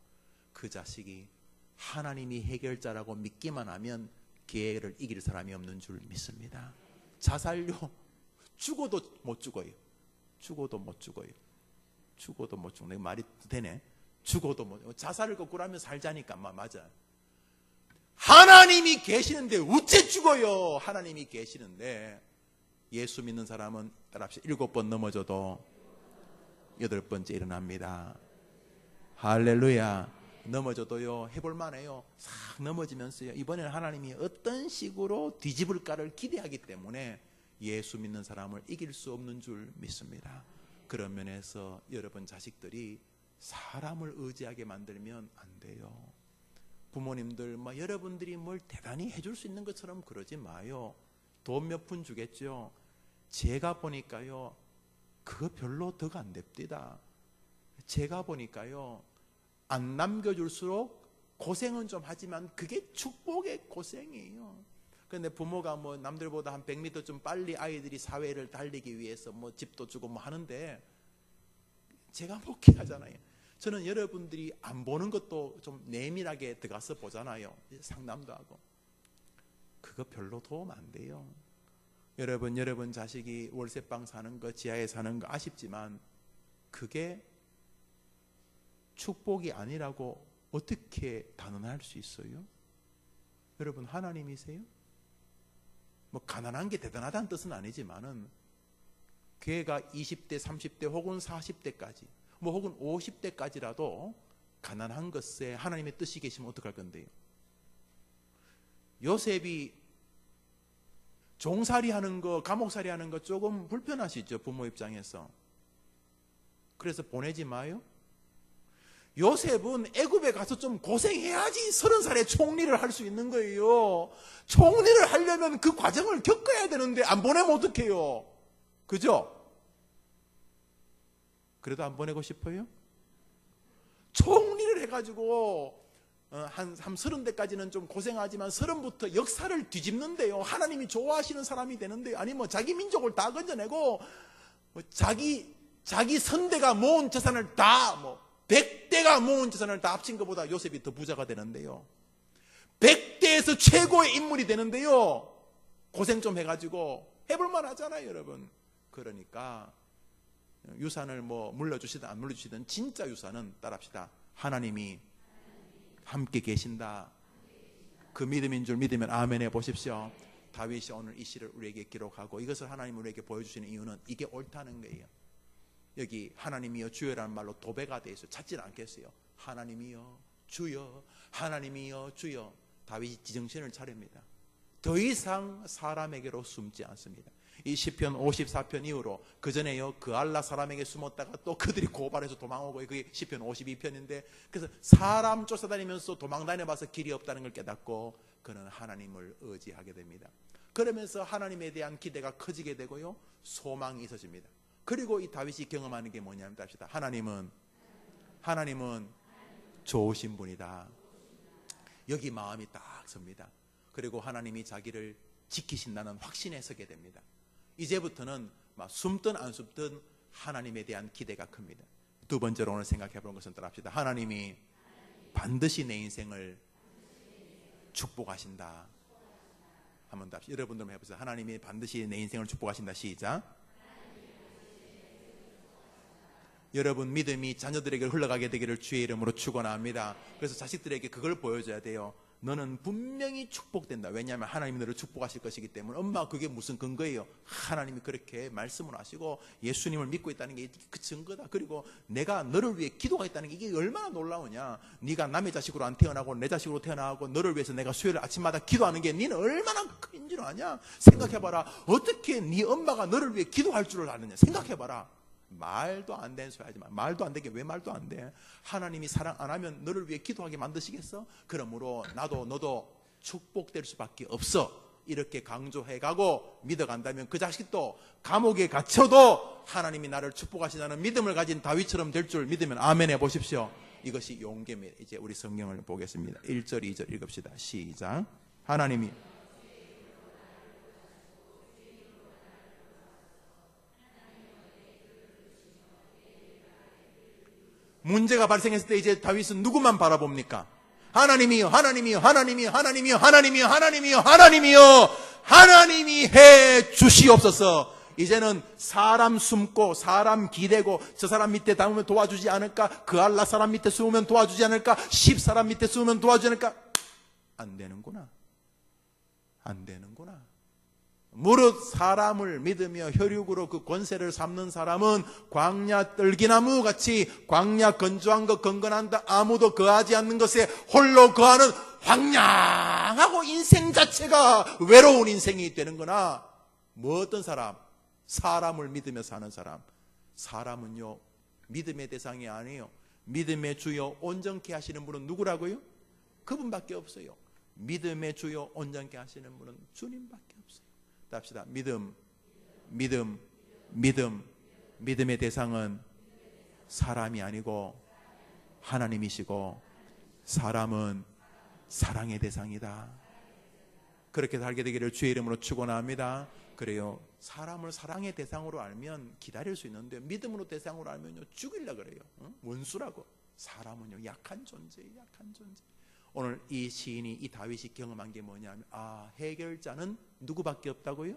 그 자식이 하나님이 해결자라고 믿기만 하면 기회를 이길 사람이 없는 줄 믿습니다. 자살요 죽어도 못 죽어요. 죽어도 못 죽어요. 내가 말이 되네. 죽어도 못. 자살을 거꾸로 하면 살자니까 맞아. 하나님이 계시는데 어째 죽어요. 하나님이 계시는데. 예수 믿는 사람은 따라합시다. 7번 넘어져도 8번째 일어납니다. 할렐루야. 넘어져도요 해볼만해요. 싹 넘어지면서요 이번에는 하나님이 어떤 식으로 뒤집을까를 기대하기 때문에 예수 믿는 사람을 이길 수 없는 줄 믿습니다. 그런 면에서 여러분 자식들이 사람을 의지하게 만들면 안 돼요. 부모님들 여러분들이 뭘 대단히 해줄 수 있는 것처럼 그러지 마요. 돈 몇 푼 주겠죠. 제가 보니까요 그거 별로 덕 안 됩니다. 제가 보니까요 안 남겨줄수록 고생은 좀 하지만 그게 축복의 고생이에요. 그런데 부모가 뭐 남들보다 한 100m 좀 빨리 아이들이 사회를 달리기 위해서 뭐 집도 주고 뭐 하는데 제가 목회하잖아요. 저는 여러분들이 안 보는 것도 좀 내밀하게 들어가서 보잖아요. 상담도 하고. 그거 별로 도움 안 돼요. 여러분 자식이 월세방 사는 거, 지하에 사는 거 아쉽지만 그게 축복이 아니라고 어떻게 단언할 수 있어요? 여러분 하나님이세요? 뭐 가난한 게 대단하다는 뜻은 아니지만은 걔가 20대, 30대 혹은 40대까지 뭐 혹은 50대까지라도 가난한 것에 하나님의 뜻이 계시면 어떡할 건데요? 요셉이 종살이 하는 거, 감옥살이 하는 거 조금 불편하시죠? 부모 입장에서. 그래서 보내지 마요. 요셉은 애굽에 가서 좀 고생해야지 30살에 총리를 할 수 있는 거예요. 총리를 하려면 그 과정을 겪어야 되는데 안 보내면 어떡해요? 그죠? 그래도 안 보내고 싶어요? 총리를 해가지고 한 30대까지는 좀 고생하지만 30부터 역사를 뒤집는데요. 하나님이 좋아하시는 사람이 되는데요. 아니 뭐 자기 민족을 다 건져내고 뭐 자기 선대가 모은 재산을 다 100대가 모은 재산을 다 합친 것보다 요셉이 더 부자가 되는데요. 100대에서 최고의 인물이 되는데요. 고생 좀 해가지고 해볼만 하잖아요, 여러분. 그러니까 유산을 뭐 물려주시든 안 물려주시든 진짜 유산은 따라합시다. 하나님이 함께 계신다. 그 믿음인 줄 믿으면 아멘 해보십시오. 다윗이 오늘 이 시를 우리에게 기록하고 이것을 하나님 우리에게 보여주시는 이유는 이게 옳다는 거예요. 여기 하나님이여 주여라는 말로 도배가 되어 있어요. 찾지는 않겠어요. 하나님이여 주여, 하나님이여 주여. 다윗이 지정신을 차립니다. 더 이상 사람에게로 숨지 않습니다. 이 시편 54편 이후로 그 전에요 그알라 사람에게 숨었다가 또 그들이 고발해서 도망오고 그게 시편 52편인데 그래서 사람 쫓아다니면서 도망다녀봐서 길이 없다는 걸 깨닫고 그는 하나님을 의지하게 됩니다. 그러면서 하나님에 대한 기대가 커지게 되고요 소망이 있어집니다. 그리고 이 다윗이 경험하는 게 뭐냐면 답시다. 하나님은 좋으신 분이다. 여기 마음이 딱 섭니다. 그리고 하나님이 자기를 지키신다는 확신에 서게 됩니다. 이제부터는 숨든 안 숨든 하나님에 대한 기대가 큽니다. 두 번째로 오늘 생각해 보는 것은 따라합시다. 하나님이 반드시 내 인생을 축복하신다. 한번 더 합시다. 여러분들 해보세요. 하나님이 반드시 내 인생을 축복하신다. 시작. 여러분 믿음이 자녀들에게 흘러가게 되기를 주의 이름으로 축원합니다. 그래서 자식들에게 그걸 보여줘야 돼요. 너는 분명히 축복된다. 왜냐하면 하나님이 너를 축복하실 것이기 때문에. 엄마, 그게 무슨 근거예요? 하나님이 그렇게 말씀을 하시고 예수님을 믿고 있다는 게 그 증거다. 그리고 내가 너를 위해 기도가 있다는 게 이게 얼마나 놀라우냐. 네가 남의 자식으로 안 태어나고 내 자식으로 태어나고 너를 위해서 내가 수요일 아침마다 기도하는 게 너는 얼마나 큰 줄 아냐. 생각해봐라. 어떻게 네 엄마가 너를 위해 기도할 줄을 아느냐. 생각해봐라. 말도 안 되는 소리 하지 마. 말도 안 되게 왜 말도 안 돼? 하나님이 사랑 안 하면 너를 위해 기도하게 만드시겠어? 그러므로 나도 너도 축복될 수밖에 없어. 이렇게 강조해가고 믿어간다면 그 자식도 감옥에 갇혀도 하나님이 나를 축복하시다는 믿음을 가진 다윗처럼 될 줄 믿으면 아멘 해보십시오. 이것이 용기입니다. 이제 우리 성경을 보겠습니다. 1절 2절 읽읍시다. 시작. 하나님이 문제가 발생했을 때 이제 다윗은 누구만 바라봅니까? 하나님이요, 하나님이요, 하나님이요, 하나님이요, 하나님이요, 하나님이요, 하나님이요, 하나님이 해 주시옵소서. 이제는 사람 숨고 사람 기대고 저 사람 밑에 담으면 도와주지 않을까? 그 알라 사람 밑에 숨으면 도와주지 않을까? 10사람 밑에 숨으면 도와주지 않을까? 안 되는구나. 안 되는구나. 무릇 사람을 믿으며 혈육으로 그 권세를 삼는 사람은 광야 떨기나무 같이 광야 건조한 것 건건한다. 아무도 거하지 않는 것에 홀로 거하는 황량하고 인생 자체가 외로운 인생이 되는구나. 뭐 어떤 사람? 사람을 믿으며 사는 사람. 사람은요 믿음의 대상이 아니에요. 믿음의 주요 온전케 하시는 분은 누구라고요? 그분밖에 없어요. 믿음의 주요 온전케 하시는 분은 주님밖에 없어요. 답시다. 믿음. 믿음의 대상은 사람이 아니고 하나님이시고 사람은 사랑의 대상이다. 그렇게 살게 되기를 주의 이름으로 축원합니다. 그래요. 사람을 사랑의 대상으로 알면 기다릴 수 있는데 믿음으로 대상으로 알면요 죽이려고 그래요. 원수라고. 사람은요 약한 존재예요. 약한 존재. 오늘 이 시인이 이 다윗이 경험한 게 뭐냐면 해결자는 누구밖에 없다고요?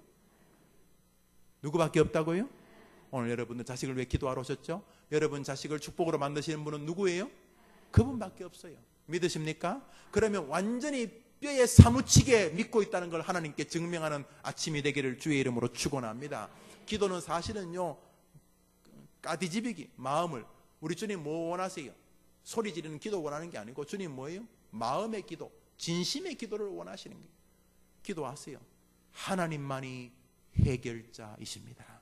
누구밖에 없다고요? 오늘 여러분들 자식을 위해 기도하러 오셨죠? 여러분 자식을 축복으로 만드시는 분은 누구예요? 그분밖에 없어요. 믿으십니까? 그러면 완전히 뼈에 사무치게 믿고 있다는 걸 하나님께 증명하는 아침이 되기를 주의 이름으로 축원합니다. 기도는 사실은요 까디집이기 마음을 우리 주님 뭐 원하세요? 소리 지르는 기도 원하는 게 아니고 주님 뭐예요? 마음의 기도, 진심의 기도를 원하시는 거예요. 기도하세요. 하나님만이 해결자이십니다.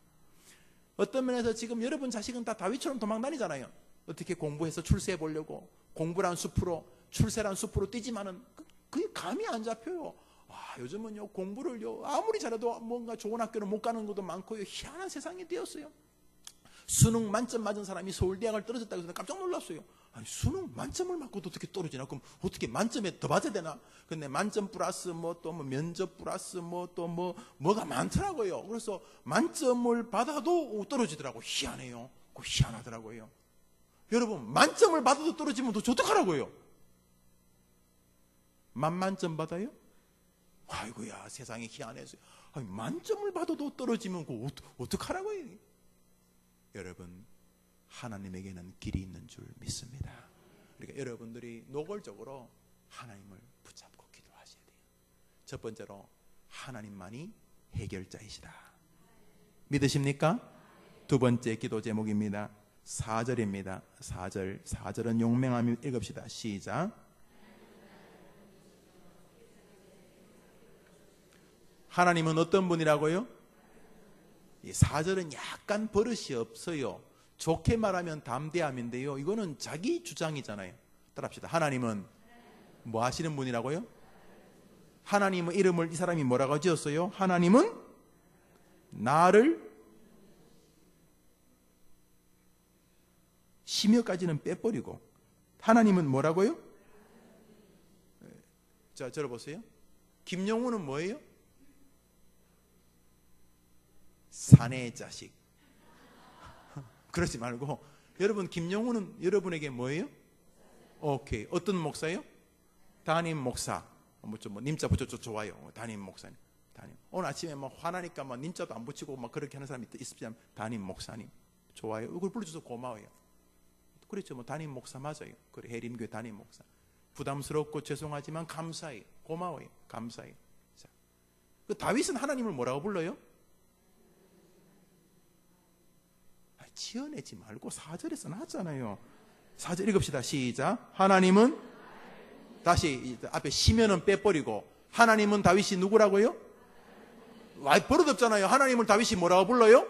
어떤 면에서 지금 여러분 자식은 다 다윗처럼 도망다니잖아요. 어떻게 공부해서 출세해 보려고 공부란 숲으로 출세란 숲으로 뛰지만은 그게 감이 안 잡혀요. 요즘은요 공부를요 아무리 잘해도 뭔가 좋은 학교를 못 가는 것도 많고요. 희한한 세상이 되었어요. 수능 만점 맞은 사람이 서울대학을 떨어졌다고 해서 깜짝 놀랐어요. 아니 수능 만점을 맞고도 어떻게 떨어지나? 그럼 어떻게 만점에 더 맞아야 되나? 근데 만점 플러스 또 면접 플러스 뭐가 많더라고요. 그래서 만점을 받아도 떨어지더라고. 희한해요. 희한하더라고요. 여러분 만점을 받아도 떨어지면 도대체 어떡하라고요? 만점 받아요? 아이고야 세상에 희한해서 아니, 만점을 받아도 떨어지면 어떡하라고요? 여러분 하나님에게는 길이 있는 줄 믿습니다. 그러니까 여러분들이 노골적으로 하나님을 붙잡고 기도하셔야 돼요. 첫 번째로 하나님만이 해결자이시다. 믿으십니까? 두 번째 기도 제목입니다. 4절입니다. 4절은 용맹하며 읽읍시다. 시작. 하나님은 어떤 분이라고요? 이 4절은 약간 버릇이 없어요. 좋게 말하면 담대함인데요. 이거는 자기 주장이잖아요. 따라합시다. 하나님은 뭐 하시는 분이라고요? 하나님의 이름을 이 사람이 뭐라고 지었어요? 하나님은 나를 심여까지는 빼버리고 하나님은 뭐라고요? 자, 들어보세요. 김용우는 뭐예요? 사내의 자식. 그러지 말고 여러분 김용우는 여러분에게 뭐예요? 오케이. 어떤 목사예요? 담임 목사. 님자 붙여줘 좋아요. 담임 목사님. 오늘 아침에 화나니까 님자도 안 붙이고 그렇게 하는 사람이 있으면 담임 목사님. 좋아요. 이걸 불러줘서 고마워요. 그렇죠. 담임 목사 맞아요. 그래 해림교회 담임 목사. 부담스럽고 죄송하지만 감사해, 고마워요, 감사해. 자, 그 다윗은 하나님을 뭐라고 불러요? 지어내지 말고 4절에서 나왔잖아요. 4절 읽읍시다. 시작. 하나님은, 다시 앞에 시면은 빼버리고, 하나님은 다윗이 누구라고요? 버릇없잖아요. 하나님을 다윗이 뭐라고 불러요?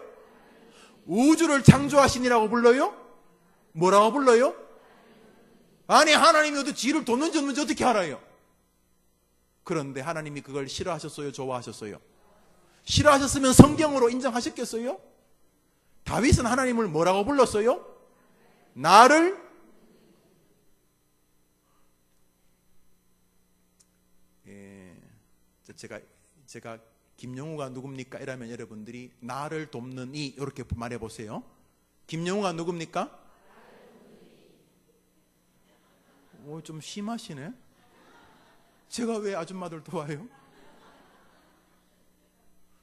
우주를 창조하시니라고 불러요? 뭐라고 불러요? 아니, 하나님이 어떻게 지를 돕는지 없는지 어떻게 알아요? 그런데 하나님이 그걸 싫어하셨어요? 좋아하셨어요? 싫어하셨으면 성경으로 인정하셨겠어요? 다윗은 하나님을 뭐라고 불렀어요? 나를, 제가 김영우가 누굽니까? 이러면 여러분들이 나를 돕는 이 이렇게 말해보세요. 김영우가 누굽니까? 좀 심하시네. 제가 왜 아줌마들 도와요?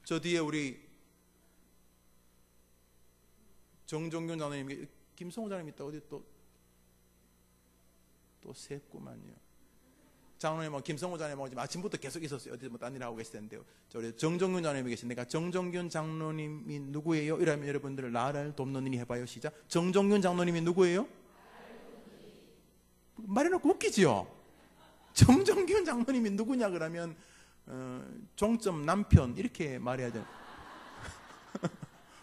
저 뒤에 우리 정종균 장로님, 김성호 장로님 있다. 어디 또 셌구만요. 장로님, 김성호 장로님 지금 아침부터 계속 있었어요. 어디 딴 일 하고 계실 텐데요. 저 우리 정종균 장로님이 계신데, 정종균 장로님이 누구예요? 이러면 여러분들 나를 돕는 이니 해봐요. 시작. 정종균 장로님이 누구예요? 말해놓고 웃기지요? 정종균 장로님이 누구냐 그러면 종점 남편 이렇게 말해야죠.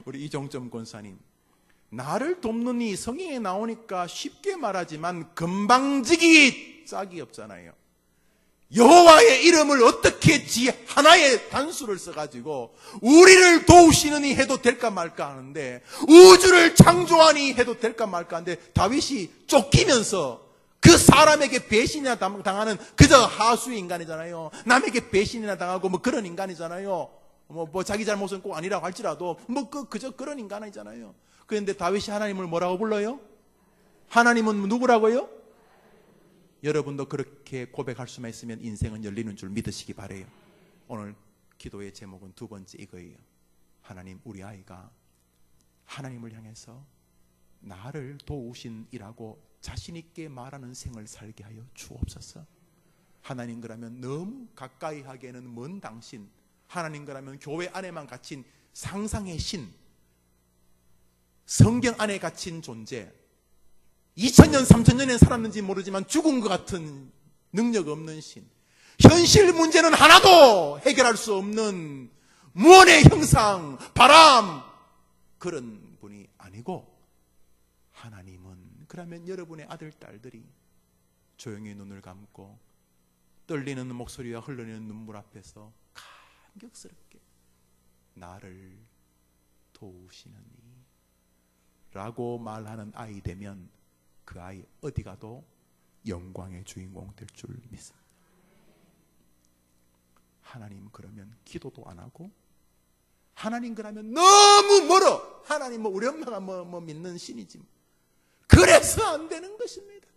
우리 이종점 권사님, 나를 돕는 이 성경에 나오니까 쉽게 말하지만 금방지기 짝이 없잖아요. 여호와의 이름을 어떻게 하나의 단수를 써가지고 우리를 도우시느니 해도 될까 말까 하는데, 우주를 창조하니 해도 될까 말까 하는데, 다윗이 쫓기면서 그 사람에게 배신이나 당하는 그저 하수의 인간이잖아요. 남에게 배신이나 당하고 뭐 그런 인간이잖아요. 뭐 자기 잘못은 꼭 아니라고 할지라도 그저 그런 인간이잖아요. 그런데 다윗이 하나님을 뭐라고 불러요? 하나님은 누구라고요? 여러분도 그렇게 고백할 수만 있으면 인생은 열리는 줄 믿으시기 바래요. 오늘 기도의 제목은 두 번째 이거예요. 하나님, 우리 아이가 하나님을 향해서 나를 도우신이라고 자신 있게 말하는 생을 살게 하여 주옵소서. 하나님, 그러면 너무 가까이 하기에는 먼 당신, 하나님, 그러면 교회 안에만 갇힌 상상의 신, 성경 안에 갇힌 존재, 2000년 3000년에 살았는지 모르지만 죽은 것 같은 능력 없는 신, 현실 문제는 하나도 해결할 수 없는 무언의 형상, 바람, 그런 분이 아니고, 하나님은 그러면 여러분의 아들, 딸들이 조용히 눈을 감고 떨리는 목소리와 흘러내리는 눈물 앞에서 감격스럽게 나를 도우시느니 라고 말하는 아이 되면 그 아이 어디 가도 영광의 주인공 될 줄 믿습니다. 하나님, 그러면 기도도 안 하고, 하나님 그러면 너무 멀어. 하나님 우리 엄마가 믿는 신이지. 그래서 안 되는 것입니다.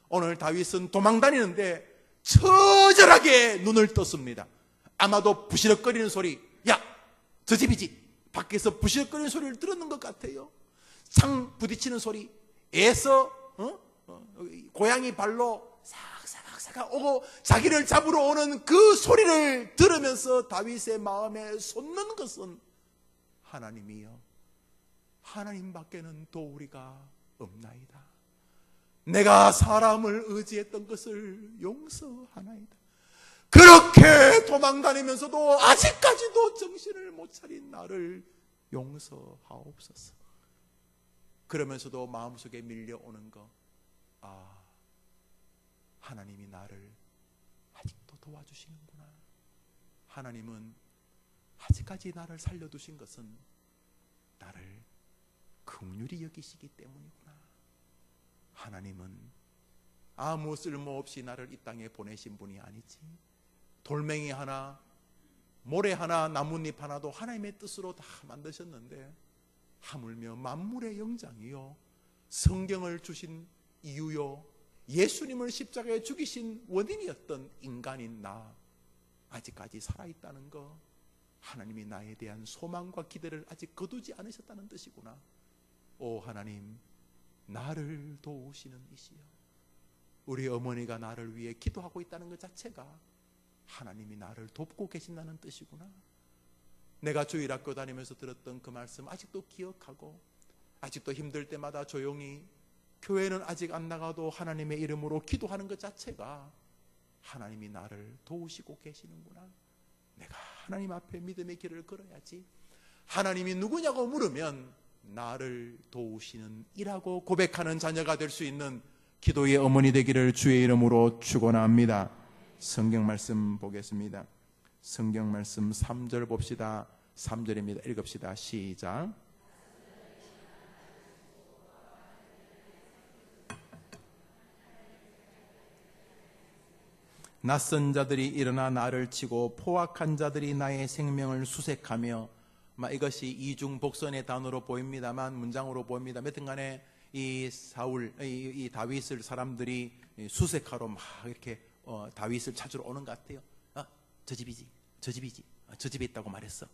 오늘 다윗은 도망다니는데 처절하게 눈을 떴습니다. 아마도 부시럭거리는 소리, 야, 저 집이지. 밖에서 부시럭거리는 소리를 들었는 것 같아요. 창 부딪히는 소리, 애서 고양이 발로 사각사각 오고 자기를 잡으러 오는 그 소리를 들으면서 다윗의 마음에 솟는 것은, 하나님이여, 하나님밖에는 도우리가 없나이다. 내가 사람을 의지했던 것을 용서하나이다. 그렇게 도망다니면서도 아직까지도 정신을 못 차린 나를 용서하옵소서. 그러면서도 마음속에 밀려오는 거, 하나님이 나를 아직도 도와주시는구나. 하나님은 아직까지 나를 살려두신 것은 나를 긍휼히 여기시기 때문이구나. 하나님은 아무 쓸모없이 나를 이 땅에 보내신 분이 아니지. 돌멩이 하나, 모래 하나, 나뭇잎 하나도 하나님의 뜻으로 다 만드셨는데, 하물며 만물의 영장이요, 성경을 주신 이유요, 예수님을 십자가에 죽이신 원인이었던 인간인 나, 아직까지 살아있다는 거, 하나님이 나에 대한 소망과 기대를 아직 거두지 않으셨다는 뜻이구나. 오 하나님, 나를 도우시는 이시여, 우리 어머니가 나를 위해 기도하고 있다는 것 자체가 하나님이 나를 돕고 계신다는 뜻이구나. 내가 주일학교 다니면서 들었던 그 말씀 아직도 기억하고, 아직도 힘들 때마다 조용히 교회는 아직 안 나가도 하나님의 이름으로 기도하는 것 자체가 하나님이 나를 도우시고 계시는구나. 내가 하나님 앞에 믿음의 길을 걸어야지. 하나님이 누구냐고 물으면 나를 도우시는 이라고 고백하는 자녀가 될 수 있는 기도의 어머니 되기를 주의 이름으로 축원합니다. 성경 말씀 보겠습니다. 성경 말씀 3절 봅시다. 3절입니다. 읽읍시다. 시작. 낯선 자들이 일어나 나를 치고 포악한 자들이 나의 생명을 수색하며, 이것이 이중복선의 단어로 보입니다만, 문장으로 보입니다. 몇든 간에 이 다윗을 사람들이 수색하러 막 이렇게 다윗을 찾으러 오는 것 같아요. 저 집이지, 저 집이지, 저 집에 있다고 말했어.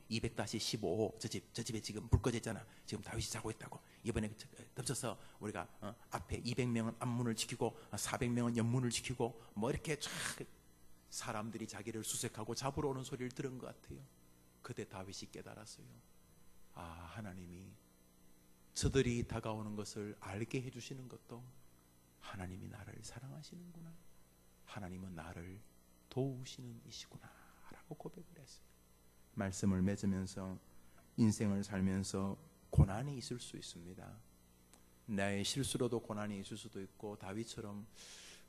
200-15 저 집에 지금 불 꺼졌잖아. 지금 다윗이 자고 있다고. 이번에 덮쳐서 우리가 앞에 200명은 앞문을 지키고 400명은 옆문을 지키고 뭐 이렇게 쫙 사람들이 자기를 수색하고 잡으러 오는 소리를 들은 것 같아요. 그때 다윗이 깨달았어요. 하나님이 저들이 다가오는 것을 알게 해주시는 것도 하나님이 나를 사랑하시는구나. 하나님은 나를 도우시는 이시구나 라고 고백을 했어요. 말씀을 맺으면서 인생을 살면서 고난이 있을 수 있습니다. 나의 실수로도 고난이 있을 수도 있고, 다윗처럼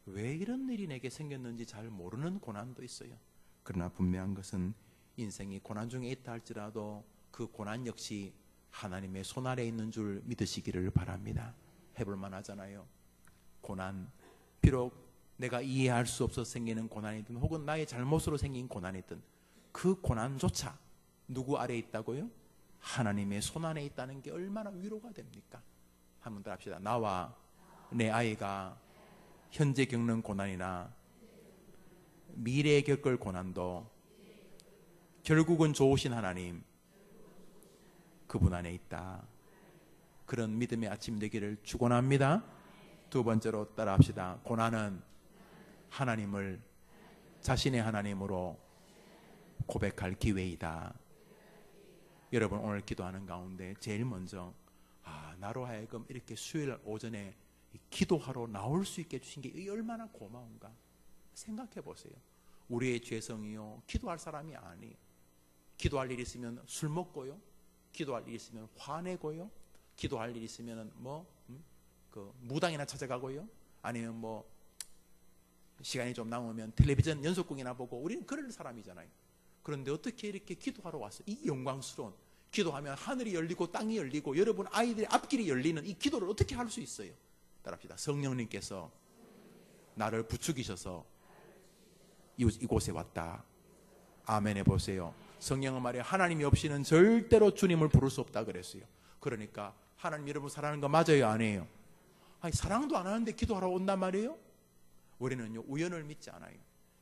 왜 이런 일이 내게 생겼는지 잘 모르는 고난도 있어요. 그러나 분명한 것은 인생이 고난 중에 있다 할지라도 그 고난 역시 하나님의 손 아래에 있는 줄 믿으시기를 바랍니다. 해볼 만하잖아요. 고난, 비록 내가 이해할 수 없어서 생기는 고난이든 혹은 나의 잘못으로 생긴 고난이든 그 고난조차 누구 아래에 있다고요? 하나님의 손 안에 있다는 게 얼마나 위로가 됩니까? 한번 더 합시다. 나와 내 아이가 현재 겪는 고난이나 미래에 겪을 고난도 결국은 좋으신 하나님, 그분 안에 있다. 그런 믿음의 아침 되기를 축원합니다. 두 번째로 따라합시다. 고난은 하나님을 자신의 하나님으로 고백할 기회이다. 여러분, 오늘 기도하는 가운데 제일 먼저 나로 하여금 이렇게 수요일 오전에 기도하러 나올 수 있게 해주신 게 얼마나 고마운가 생각해 보세요. 우리의 죄성이요, 기도할 사람이 아니에요. 기도할 일 있으면 술 먹고요, 기도할 일 있으면 화내고요, 기도할 일 있으면 무당이나 찾아가고요, 아니면 시간이 좀 남으면 텔레비전 연속극이나 보고, 우리는 그럴 사람이잖아요. 그런데 어떻게 이렇게 기도하러 왔어요? 이 영광스러운, 기도하면 하늘이 열리고 땅이 열리고 여러분 아이들의 앞길이 열리는 이 기도를 어떻게 할 수 있어요? 따라합시다. 성령님께서 나를 부추기셔서 이곳에 왔다. 아멘 해보세요. 성경은 말이에요, 하나님이 없이는 절대로 주님을 부를 수 없다 그랬어요. 그러니까 하나님 여러분 사랑하는 거 맞아요, 아니에요? 사랑도 안 하는데 기도하러 온단 말이에요? 우리는요, 우연을 믿지 않아요.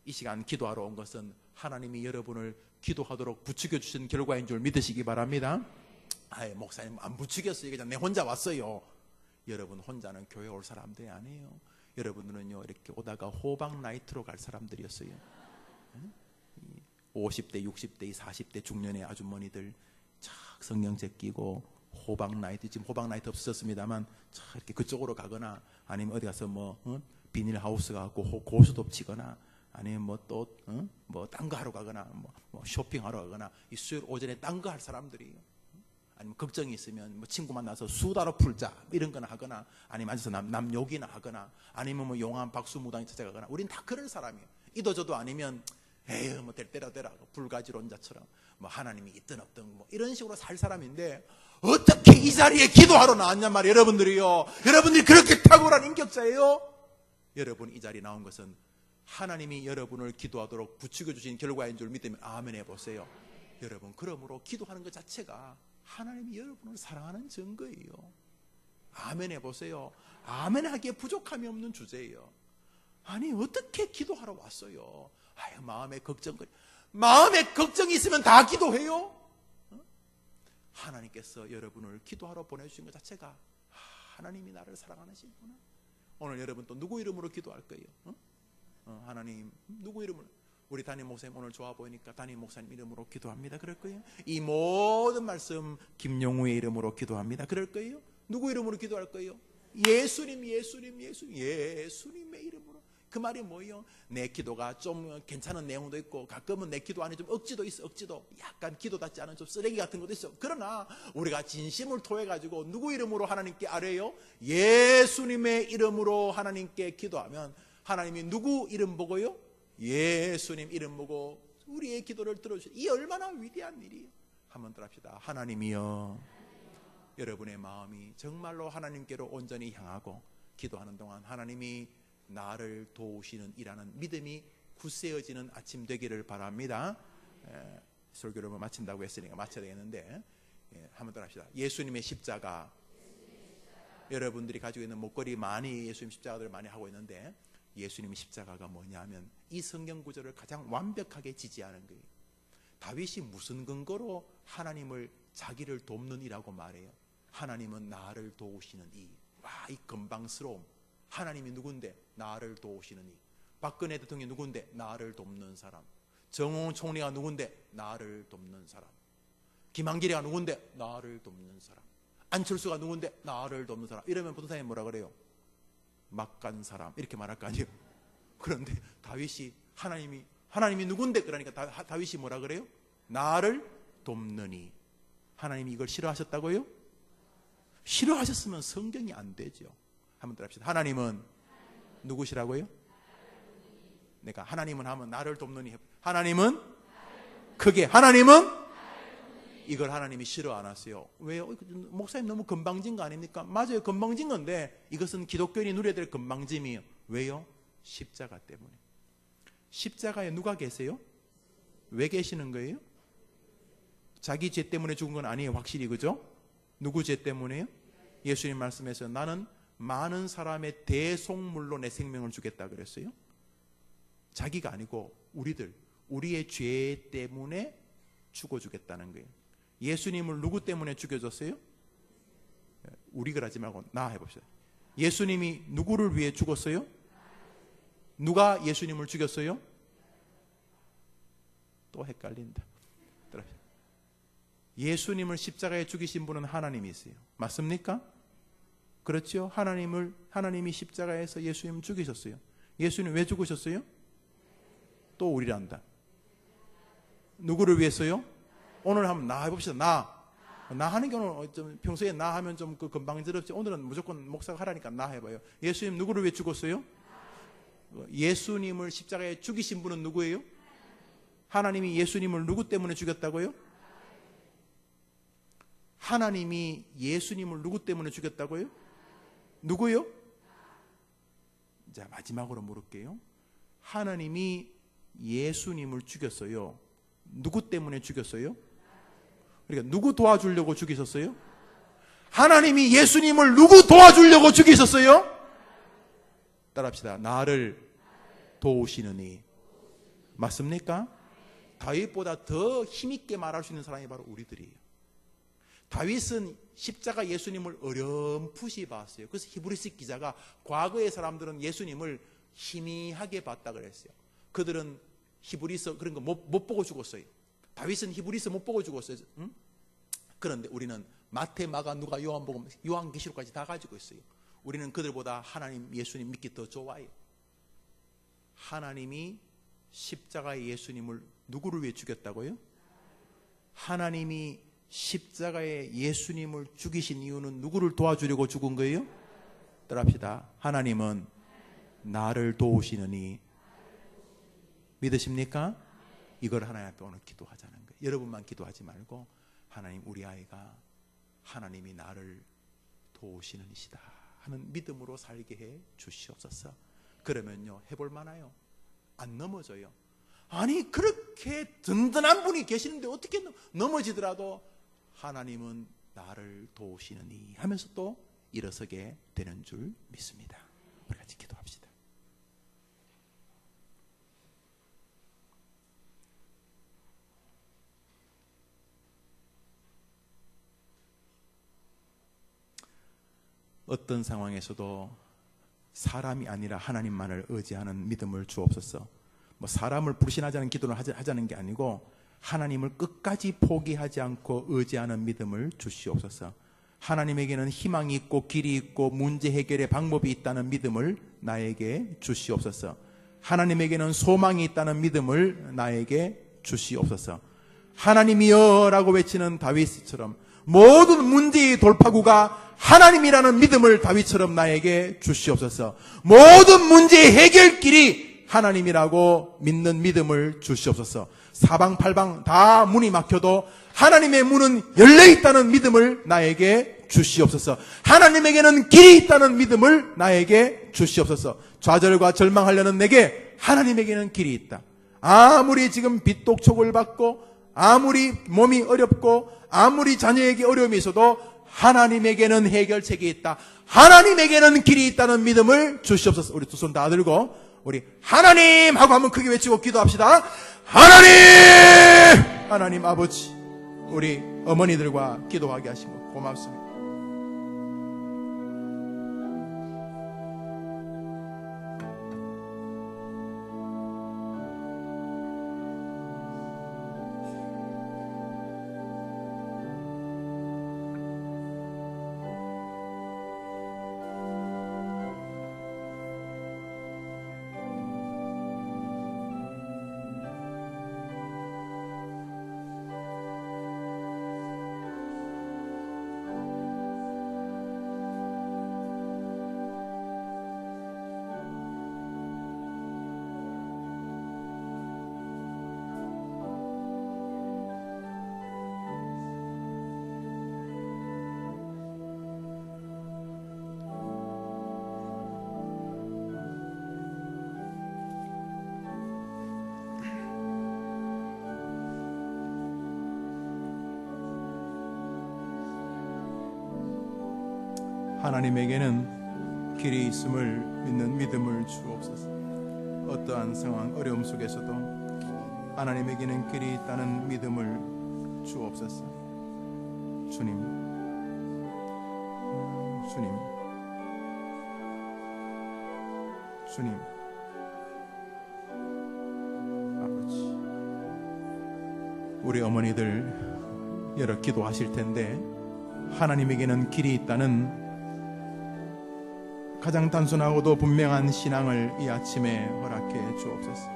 이 시간 기도하러 온 것은 하나님이 여러분을 기도하도록 부추겨 주신 결과인 줄 믿으시기 바랍니다. 목사님 안 부추겼어요, 그냥 내 혼자 왔어요. 여러분 혼자는 교회 올 사람들이 아니에요. 여러분들은요, 이렇게 오다가 호박 나이트로 갈 사람들이었어요. 50대, 60대, 40대 중년의 아주머니들 착 성경책 끼고 호박 나이트, 지금 호박 나이트 없어졌습니다만 착 이렇게 그쪽으로 가거나, 아니면 어디 가서 비닐하우스 가고 고스톱 치거나, 아니면 딴 거 하러 가거나, 쇼핑하러 가거나, 이 수요일 오전에 딴 거 할 사람들이에요. 아니면 걱정이 있으면 친구 만나서 수다로 풀자 이런 거나 하거나, 아니면 앉아서 남 욕이나 하거나, 아니면 용한 박수무당이 찾아가거나, 우린 다 그럴 사람이에요. 이도저도 아니면 에휴 때라 불가지론자처럼 하나님이 있든 없든 이런 식으로 살 사람인데, 어떻게 이 자리에 기도하러 나왔냔 말이에요. 여러분들이요, 여러분들이 그렇게 탁월한 인격자예요. 여러분 이 자리에 나온 것은 하나님이 여러분을 기도하도록 부추겨 주신 결과인 줄 믿으면 아멘 해보세요. 여러분, 그러므로 기도하는 것 자체가 하나님이 여러분을 사랑하는 증거예요. 아멘 해보세요. 아멘 하기에 부족함이 없는 주제예요. 아니 어떻게 기도하러 왔어요? 마음에 걱정이 있으면 다 기도해요? 하나님께서 여러분을 기도하러 보내주신 것 자체가 하나님이 나를 사랑하시구나. 오늘 여러분 또 누구 이름으로 기도할 거예요? 하나님 누구 이름으로? 우리 담임 목사님 오늘 좋아 보이니까 담임 목사님 이름으로 기도합니다. 그럴 거예요? 이 모든 말씀 김용우의 이름으로 기도합니다. 그럴 거예요? 누구 이름으로 기도할 거예요? 예수님의 이름으로. 그 말이 뭐예요? 내 기도가 좀 괜찮은 내용도 있고 가끔은 내 기도 안에 좀 억지도 있어. 억지도 약간 기도답지 않은 좀 쓰레기 같은 것도 있어. 그러나 우리가 진심을 토해 가지고 누구 이름으로 하나님께 아뢰요? 예수님의 이름으로 하나님께 기도하면 하나님이 누구 이름 보고요? 예수님 이름 보고 우리의 기도를 들어주시오. 이 얼마나 위대한 일이에요. 한번 더 합시다. 하나님이여, 여러분의 마음이 정말로 하나님께로 온전히 향하고 기도하는 동안 하나님이 나를 도우시는 이라는 믿음이 굳세어지는 아침 되기를 바랍니다. 설교를 마친다고 했으니까 마쳐야 되겠는데, 한번 더 합시다. 예수님의 십자가. 여러분들이 가지고 있는 목걸이 많이 예수님 십자가들을 많이 하고 있는데, 예수님의 십자가가 뭐냐면 이 성경 구절을 가장 완벽하게 지지하는 거예요. 다윗이 무슨 근거로 하나님을 자기를 돕는 이라고 말해요? 하나님은 나를 도우시는 이. 와, 이 건방스러움. 하나님이 누군데? 나를 도우시는 이. 박근혜 대통령이 누군데? 나를 돕는 사람. 정홍 총리가 누군데? 나를 돕는 사람. 김한길이가 누군데? 나를 돕는 사람. 안철수가 누군데? 나를 돕는 사람. 이러면 부동산이 뭐라 그래요? 막 간 사람 이렇게 말할 거 아니에요. 그런데 다윗이 하나님이 누군데? 그러니까 다윗이 뭐라 그래요? 나를 돕느니. 하나님이 이걸 싫어하셨다고요? 싫어하셨으면 성경이 안 되죠. 한번 더 합시다. 하나님은 누구시라고요? 내가 하나님은 하면 나를 돕느니. 하나님은 크게. 하나님은 이걸 하나님이 싫어 안 하세요. 왜요? 목사님 너무 건방진 거 아닙니까? 맞아요. 건방진 건데 이것은 기독교인이 누려야 될 건방짐이에요. 왜요? 십자가 때문에. 십자가에 누가 계세요? 왜 계시는 거예요? 자기 죄 때문에 죽은 건 아니에요. 확실히. 그죠? 누구 죄 때문에요? 예수님 말씀에서 나는 많은 사람의 대속물로 내 생명을 주겠다 그랬어요. 자기가 아니고 우리의 죄 때문에 죽어주겠다는 거예요. 예수님을 누구 때문에 죽여줬어요? 우리 그러지 말고 나 해봅시다. 예수님이 누구를 위해 죽었어요? 누가 예수님을 죽였어요? 또 헷갈린다. 예수님을 십자가에 죽이신 분은 하나님이세요. 맞습니까? 그렇죠? 하나님이 십자가에서 예수님을 죽이셨어요. 예수님 왜 죽으셨어요? 또 우리란다. 누구를 위해서요? 오늘 한번 나 해봅시다. 나 하는 게 오늘 좀 평소에 나 하면 좀 그 건방지럽지. 오늘은 무조건 목사가 하라니까 나 해봐요. 예수님 누구를 위해 죽었어요? 예수님을 십자가에 죽이신 분은 누구예요? 하나님이 예수님을 누구 때문에 죽였다고요? 하나님이 예수님을 누구 때문에 죽였다고요? 누구요? 자, 마지막으로 물을게요. 하나님이 예수님을 죽였어요. 누구 때문에 죽였어요? 그러니까 누구 도와주려고 죽이셨어요? 하나님이 예수님을 누구 도와주려고 죽이셨어요? 따라합시다. 나를 도우시느니. 맞습니까? 다윗보다 더 힘있게 말할 수 있는 사람이 바로 우리들이에요. 다윗은 십자가 예수님을 어렴풋이 봤어요. 그래서 히브리서 기자가 과거의 사람들은 예수님을 희미하게 봤다 그랬어요. 그들은 히브리서 그런 거 못 보고 죽었어요. 다윗은 히브리서 못 보고 죽었어요. 응? 그런데 우리는 마태, 마가, 누가, 요한복음, 요한계시록까지 다 가지고 있어요. 우리는 그들보다 하나님, 예수님 믿기 더 좋아요. 하나님이 십자가의 예수님을 누구를 위해 죽였다고요? 하나님이 십자가에 예수님을 죽이신 이유는 누구를 도와주려고 죽은 거예요? 따라합시다. 하나님은 나를 도우시느니. 믿으십니까? 이걸 하나님 앞에 오늘 기도하자는 거예요. 여러분만 기도하지 말고 하나님, 우리 아이가 하나님이 나를 도우시는 이시다 하는 믿음으로 살게 해 주시옵소서. 그러면요, 해볼 만해요. 안 넘어져요. 아니, 그렇게 든든한 분이 계시는데 어떻게 넘어지더라도 하나님은 나를 도우시느니 하면서 또 일어서게 되는 줄 믿습니다. 우리 같이 기도합시다. 어떤 상황에서도 사람이 아니라 하나님만을 의지하는 믿음을 주옵소서. 뭐 사람을 불신하자는 기도를 하자는 게 아니고 하나님을 끝까지 포기하지 않고 의지하는 믿음을 주시옵소서. 하나님에게는 희망이 있고 길이 있고 문제 해결의 방법이 있다는 믿음을 나에게 주시옵소서. 하나님에게는 소망이 있다는 믿음을 나에게 주시옵소서. 하나님이여 라고 외치는 다윗처럼 모든 문제의 돌파구가 하나님이라는 믿음을 다윗처럼 나에게 주시옵소서. 모든 문제의 해결길이 하나님이라고 믿는 믿음을 주시옵소서. 사방팔방 다 문이 막혀도 하나님의 문은 열려있다는 믿음을 나에게 주시옵소서. 하나님에게는 길이 있다는 믿음을 나에게 주시옵소서. 좌절과 절망하려는 내게 하나님에게는 길이 있다. 아무리 지금 빚독촉을 받고 아무리 몸이 어렵고 아무리 자녀에게 어려움이 있어도 하나님에게는 해결책이 있다. 하나님에게는 길이 있다는 믿음을 주시옵소서. 우리 두 손 다 들고 우리 하나님 하고 한번 크게 외치고 기도합시다. 하나님! 하나님 아버지, 우리 어머니들과 기도하게 하시고 고맙습니다. 하나님에게는 길이 있음을 믿는 믿음을 주옵소서. 어떠한 상황, 어려움 속에서도 하나님에게는 길이 있다는 믿음을 주옵소서. 주님, 주님, 주님, 아버지, 우리 어머니들 여러 기도하실 텐데 하나님에게는 길이 있다는 가장 단순하고도 분명한 신앙을 이 아침에 허락해 주옵소서.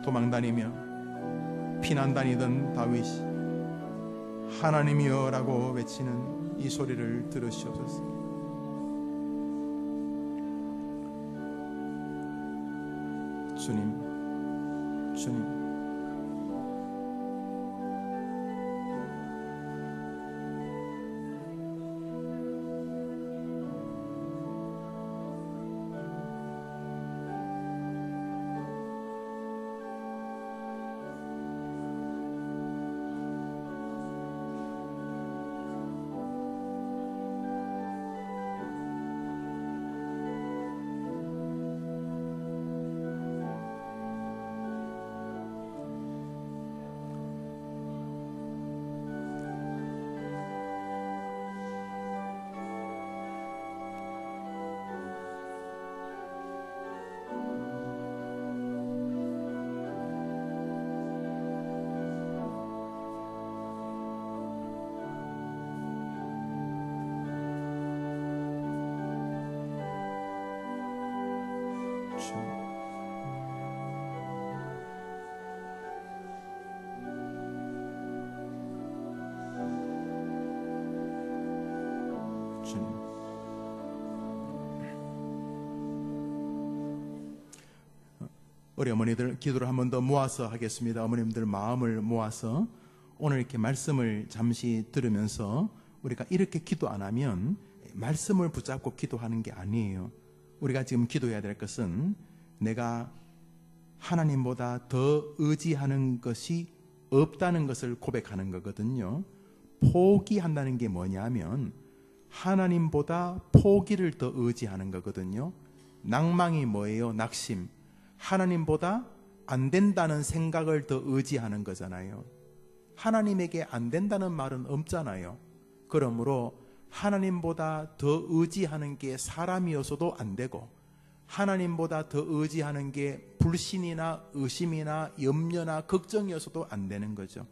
도망다니며 피난다니던 다윗이 하나님이여 라고 외치는 이 소리를 들으시옵소서. 주님, 주님, 우리 어머니들 기도를 한 번 더 모아서 하겠습니다. 어머님들 마음을 모아서 오늘 이렇게 말씀을 잠시 들으면서 우리가 이렇게 기도 안 하면 말씀을 붙잡고 기도하는 게 아니에요. 우리가 지금 기도해야 될 것은 내가 하나님보다 더 의지하는 것이 없다는 것을 고백하는 거거든요. 포기한다는 게 뭐냐면 하나님보다 포기를 더 의지하는 거거든요. 낭망이 뭐예요? 낙심. 하나님보다 안 된다는 생각을 더 의지하는 거잖아요. 하나님에게 안 된다는 말은 없잖아요. 그러므로 하나님보다 더 의지하는 게 사람이어서도 안 되고, 하나님보다 더 의지하는 게 불신이나 의심이나 염려나 걱정이어서도 안 되는 거죠.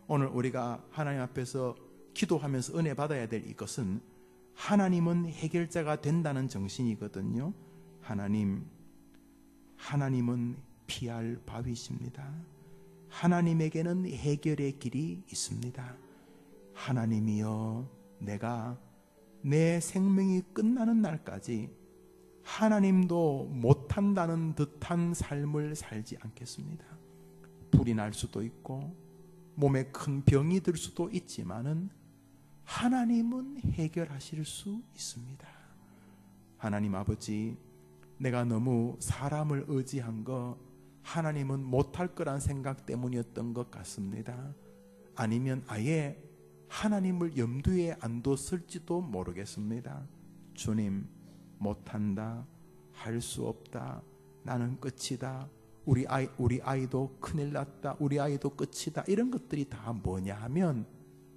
오늘 우리가 하나님 앞에서 기도하면서 은혜 받아야 될 이것은 하나님은 해결자가 된다는 정신이거든요. 하나님은 피할 바위십니다. 하나님에게는 해결의 길이 있습니다. 하나님이여, 내가 내 생명이 끝나는 날까지 하나님도 못한다는 듯한 삶을 살지 않겠습니다. 불이 날 수도 있고 몸에 큰 병이 들 수도 있지만은 하나님은 해결하실 수 있습니다. 하나님 아버지, 내가 너무 사람을 의지한 거 하나님은 못할 거란 생각 때문이었던 것 같습니다. 아니면 아예 하나님을 염두에 안 뒀을지도 모르겠습니다. 주님, 못한다, 할 수 없다, 나는 끝이다, 우리 아이도 큰일 났다, 우리 아이도 끝이다, 이런 것들이 다 뭐냐 하면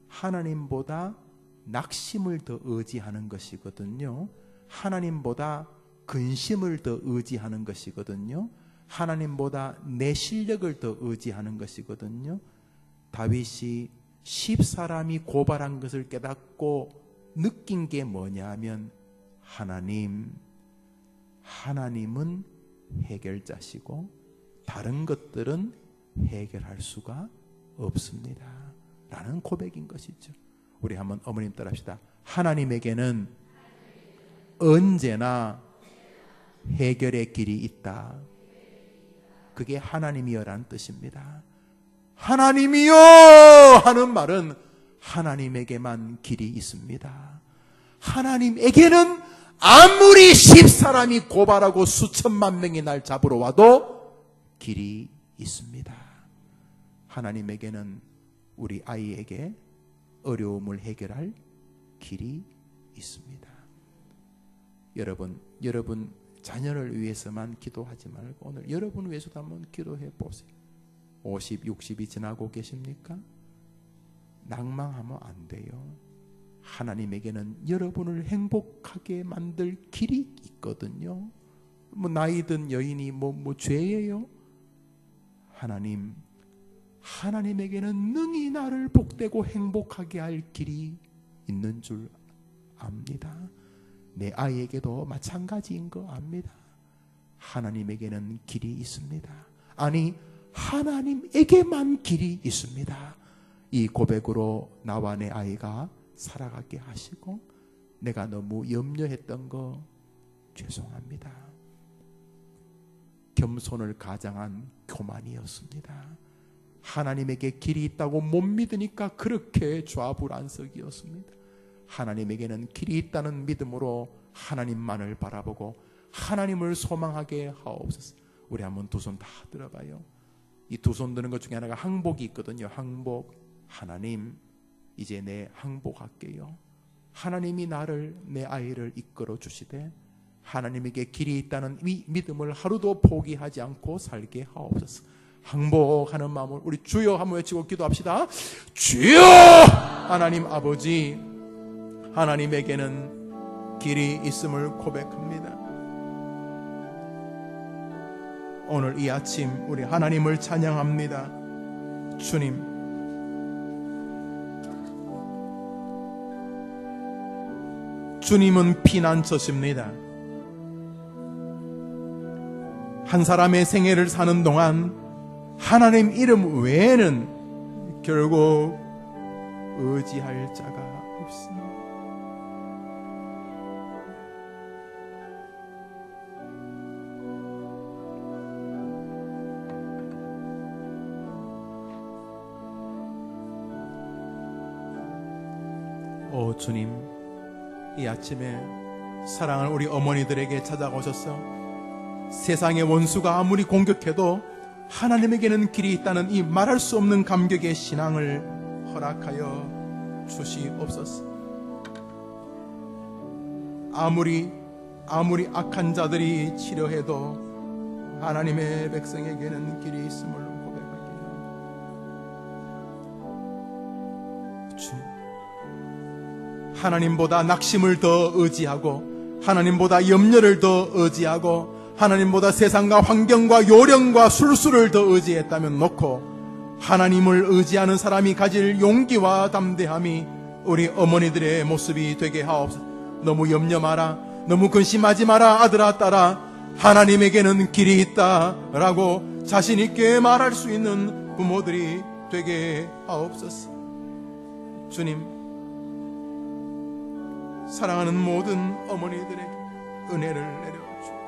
하나님보다 낙심을 더 의지하는 것이거든요. 하나님보다 근심을 더 의지하는 것이거든요. 하나님보다 내 실력을 더 의지하는 것이거든요. 다윗이 10사람이 고발한 것을 깨닫고 느낀 게 뭐냐 하면 하나님은 해결자시고 다른 것들은 해결할 수가 없습니다 라는 고백인 것이죠. 우리 한번 어머님 따라합시다. 하나님에게는 언제나 해결의 길이 있다. 그게 하나님이여라는 뜻입니다. 하나님이여 하는 말은 하나님에게만 길이 있습니다. 하나님에게는 아무리 10사람이 고발하고 수천만 명이 날 잡으러 와도 길이 있습니다. 하나님에게는 우리 아이에게 어려움을 해결할 길이 있습니다. 여러분 자녀를 위해서만 기도하지 말고 오늘 여러분 위해서도 한번 기도해 보세요. 50, 60이 지나고 계십니까? 낭망하면 안 돼요. 하나님에게는 여러분을 행복하게 만들 길이 있거든요. 뭐 나이든 여인이 뭐 죄예요? 하나님에게는 능히 나를 복되고 행복하게 할 길이 있는 줄 압니다. 내 아이에게도 마찬가지인 거 압니다. 하나님에게는 길이 있습니다. 아니, 하나님에게만 길이 있습니다. 이 고백으로 나와 내 아이가 살아가게 하시고, 내가 너무 염려했던 거 죄송합니다. 겸손을 가장한 교만이었습니다. 하나님에게 길이 있다고 못 믿으니까 그렇게 좌불안석이었습니다. 하나님에게는 길이 있다는 믿음으로 하나님만을 바라보고 하나님을 소망하게 하옵소서. 우리 한번 두 손 다 들어봐요. 이 두 손 드는 것 중에 하나가 항복이 있거든요. 항복. 하나님, 이제 내 항복할게요. 하나님이 나를, 내 아이를 이끌어 주시되 하나님에게 길이 있다는 이 믿음을 하루도 포기하지 않고 살게 하옵소서. 항복하는 마음을 우리 주여 한번 외치고 기도합시다. 주여! 하나님 아버지, 하나님에게는 길이 있음을 고백합니다. 오늘 이 아침 우리 하나님을 찬양합니다. 주님은 피난처십니다. 한 사람의 생애를 사는 동안 하나님 이름 외에는 결국 의지할 자가 없습니다. 오 주님, 이 아침에 사랑하는 우리 어머니들에게 찾아오셔서 세상의 원수가 아무리 공격해도 하나님에게는 길이 있다는 이 말할 수 없는 감격의 신앙을 허락하여 주시옵소서. 아무리 악한 자들이 치려해도 하나님의 백성에게는 길이 있음을 고백하기를. 하나님보다 낙심을 더 의지하고 하나님보다 염려를 더 의지하고 하나님보다 세상과 환경과 요령과 술수를 더 의지했다면 놓고 하나님을 의지하는 사람이 가질 용기와 담대함이 우리 어머니들의 모습이 되게 하옵소서. 너무 염려 마라, 너무 근심하지 마라, 아들아 딸아, 하나님에게는 길이 있다 라고 자신 있게 말할 수 있는 부모들이 되게 하옵소서. 주님, 사랑하는 모든 어머니들에게 은혜를 내려주옵소서.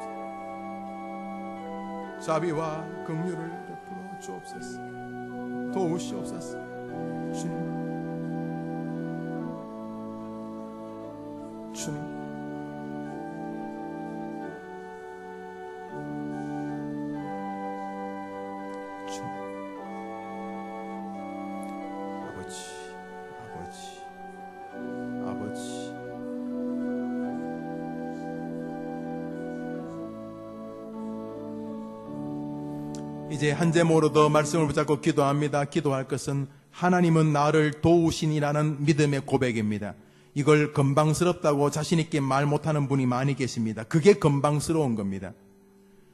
자비와 긍휼을 베풀어 주옵소서. 도우시옵소서. 주님, 주님, 아버지, 이제 한 제목으로 더 말씀을 붙잡고 기도합니다. 기도할 것은 하나님은 나를 도우시니라는 믿음의 고백입니다. 이걸 건방스럽다고 자신있게 말 못하는 분이 많이 계십니다. 그게 건방스러운 겁니다.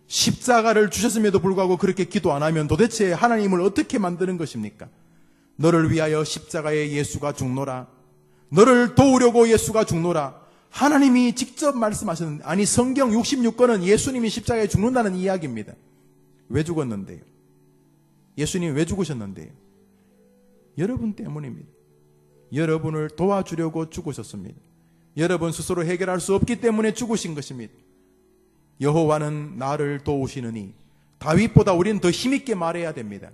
십자가를 주셨음에도 불구하고 그렇게 기도 안 하면 도대체 하나님을 어떻게 만드는 것입니까? 너를 위하여 십자가에 예수가 죽노라, 너를 도우려고 예수가 죽노라. 하나님이 직접 말씀하셨는데, 아니 성경 66권은 예수님이 십자가에 죽는다는 이야기입니다. 왜 죽었는데요? 예수님이 왜 죽으셨는데요? 여러분 때문입니다. 여러분을 도와주려고 죽으셨습니다. 여러분 스스로 해결할 수 없기 때문에 죽으신 것입니다. 여호와는 나를 도우시느니, 다윗보다 우리는 더 힘있게 말해야 됩니다.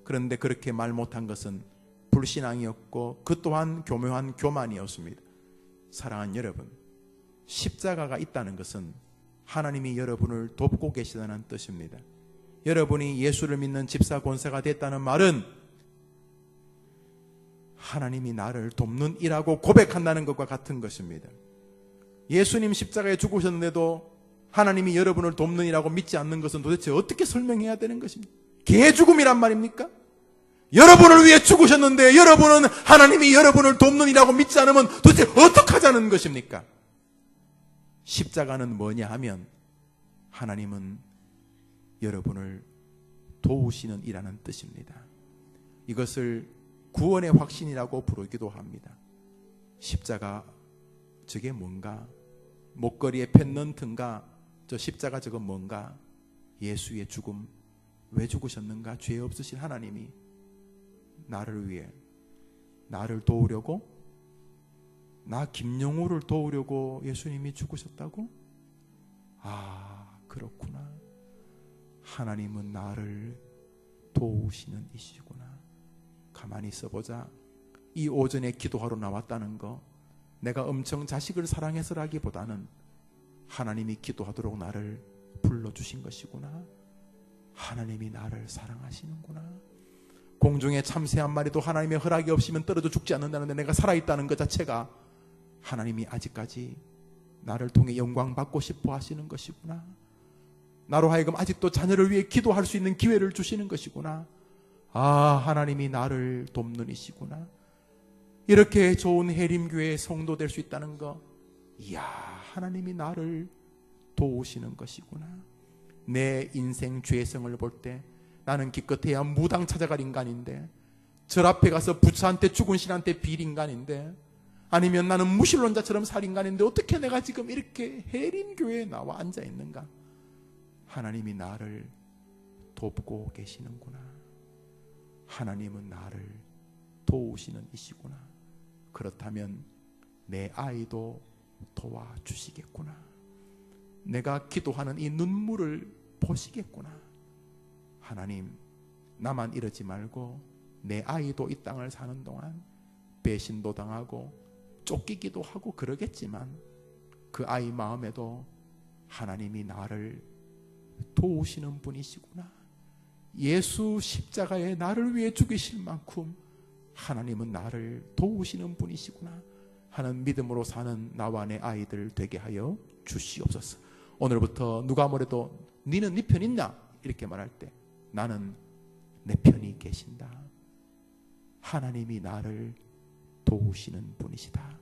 그런데 그렇게 말 못한 것은 불신앙이었고 그 또한 교묘한 교만이었습니다. 사랑하는 여러분, 십자가가 있다는 것은 하나님이 여러분을 돕고 계시다는 뜻입니다. 여러분이 예수를 믿는 집사 권사가 됐다는 말은 하나님이 나를 돕는 이라고 고백한다는 것과 같은 것입니다. 예수님 십자가에 죽으셨는데도 하나님이 여러분을 돕는 이라고 믿지 않는 것은 도대체 어떻게 설명해야 되는 것입니까? 개죽음이란 말입니까? 여러분을 위해 죽으셨는데 여러분은 하나님이 여러분을 돕는 이라고 믿지 않으면 도대체 어떻게 하자는 것입니까? 십자가는 뭐냐 하면 하나님은 여러분을 도우시는 이라는 뜻입니다. 이것을 구원의 확신이라고 부르기도 합니다. 십자가 저게 뭔가? 목걸이에 펜넌트인가? 저 십자가 저건 뭔가? 예수의 죽음. 왜 죽으셨는가? 죄 없으신 하나님이 나를 위해, 나를 도우려고, 나 김영우를 도우려고 예수님이 죽으셨다고? 아, 그렇구나. 하나님은 나를 도우시는 이시구나. 가만히 있어보자. 이 오전에 기도하러 나왔다는 거, 내가 엄청 자식을 사랑해서라기보다는 하나님이 기도하도록 나를 불러주신 것이구나. 하나님이 나를 사랑하시는구나. 공중에 참새 한 마리도 하나님의 허락이 없으면 떨어져 죽지 않는다는데 내가 살아있다는 것 자체가 하나님이 아직까지 나를 통해 영광 받고 싶어 하시는 것이구나. 나로 하여금 아직도 자녀를 위해 기도할 수 있는 기회를 주시는 것이구나. 아, 하나님이 나를 돕는 이시구나. 이렇게 좋은 해림교회의 성도 될 수 있다는 거, 이야, 하나님이 나를 도우시는 것이구나. 내 인생 죄성을 볼 때 나는 기껏해야 무당 찾아갈 인간인데, 절 앞에 가서 부처한테 죽은 신한테 빌 인간인데, 아니면 나는 무신론자처럼 살 인간인데 어떻게 내가 지금 이렇게 해림교회에 나와 앉아있는가? 하나님이 나를 돕고 계시는구나. 하나님은 나를 도우시는 이시구나. 그렇다면 내 아이도 도와주시겠구나. 내가 기도하는 이 눈물을 보시겠구나. 하나님, 나만 이러지 말고 내 아이도 이 땅을 사는 동안 배신도 당하고 쫓기기도 하고 그러겠지만 그 아이 마음에도 하나님이 나를 도우시는 분이시구나. 예수 십자가에 나를 위해 죽이실 만큼 하나님은 나를 도우시는 분이시구나 하는 믿음으로 사는 나와 내 아이들 되게 하여 주시옵소서. 오늘부터 누가 뭐래도 너는 네 편 있나? 이렇게 말할 때 나는 내 편이 계신다. 하나님이 나를 도우시는 분이시다.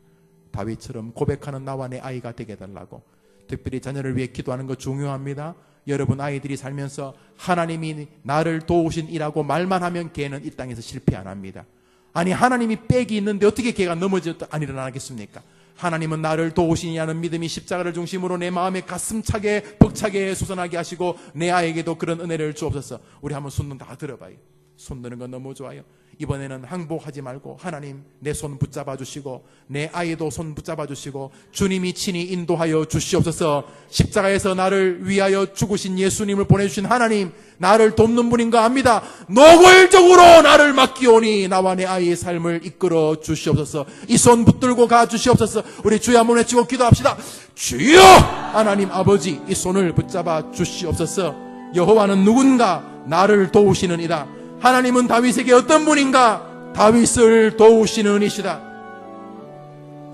다윗처럼 고백하는 나와 내 아이가 되게 해달라고. 특별히 자녀를 위해 기도하는 거 중요합니다. 여러분 아이들이 살면서 하나님이 나를 도우신 이라고 말만 하면 걔는 이 땅에서 실패 안 합니다. 아니 하나님이 빽이 있는데 어떻게 걔가 넘어져도 안 일어나겠습니까? 하나님은 나를 도우시냐는 믿음이 십자가를 중심으로 내 마음에 가슴차게 벅차게 솟아나게 하시고 내 아이에게도 그런 은혜를 주옵소서. 우리 한번 손 다 들어봐요. 손 드는 건 너무 좋아요. 이번에는 항복하지 말고 하나님 내 손 붙잡아 주시고 내 아이도 손 붙잡아 주시고 주님이 친히 인도하여 주시옵소서. 십자가에서 나를 위하여 죽으신 예수님을 보내주신 하나님, 나를 돕는 분인 거 압니다. 노골적으로 나를 맡기오니 나와 내 아이의 삶을 이끌어 주시옵소서. 이 손 붙들고 가 주시옵소서. 우리 주여 한번 외치고 기도합시다. 주여 하나님 아버지, 이 손을 붙잡아 주시옵소서. 여호와는 누군가? 나를 도우시는 이다. 하나님은 다윗에게 어떤 분인가? 다윗을 도우시는 이시다.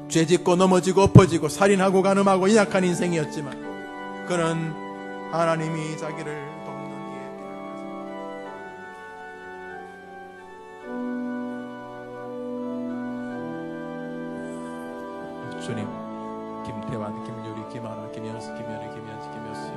죄짓고 넘어지고 엎어지고 살인하고 간음하고 연약한 인생이었지만 그는 하나님이 자기를 돕는 이에 주님, 김태환, 김유리, 김하나, 김현수, 김현애, 김현지, 김현수,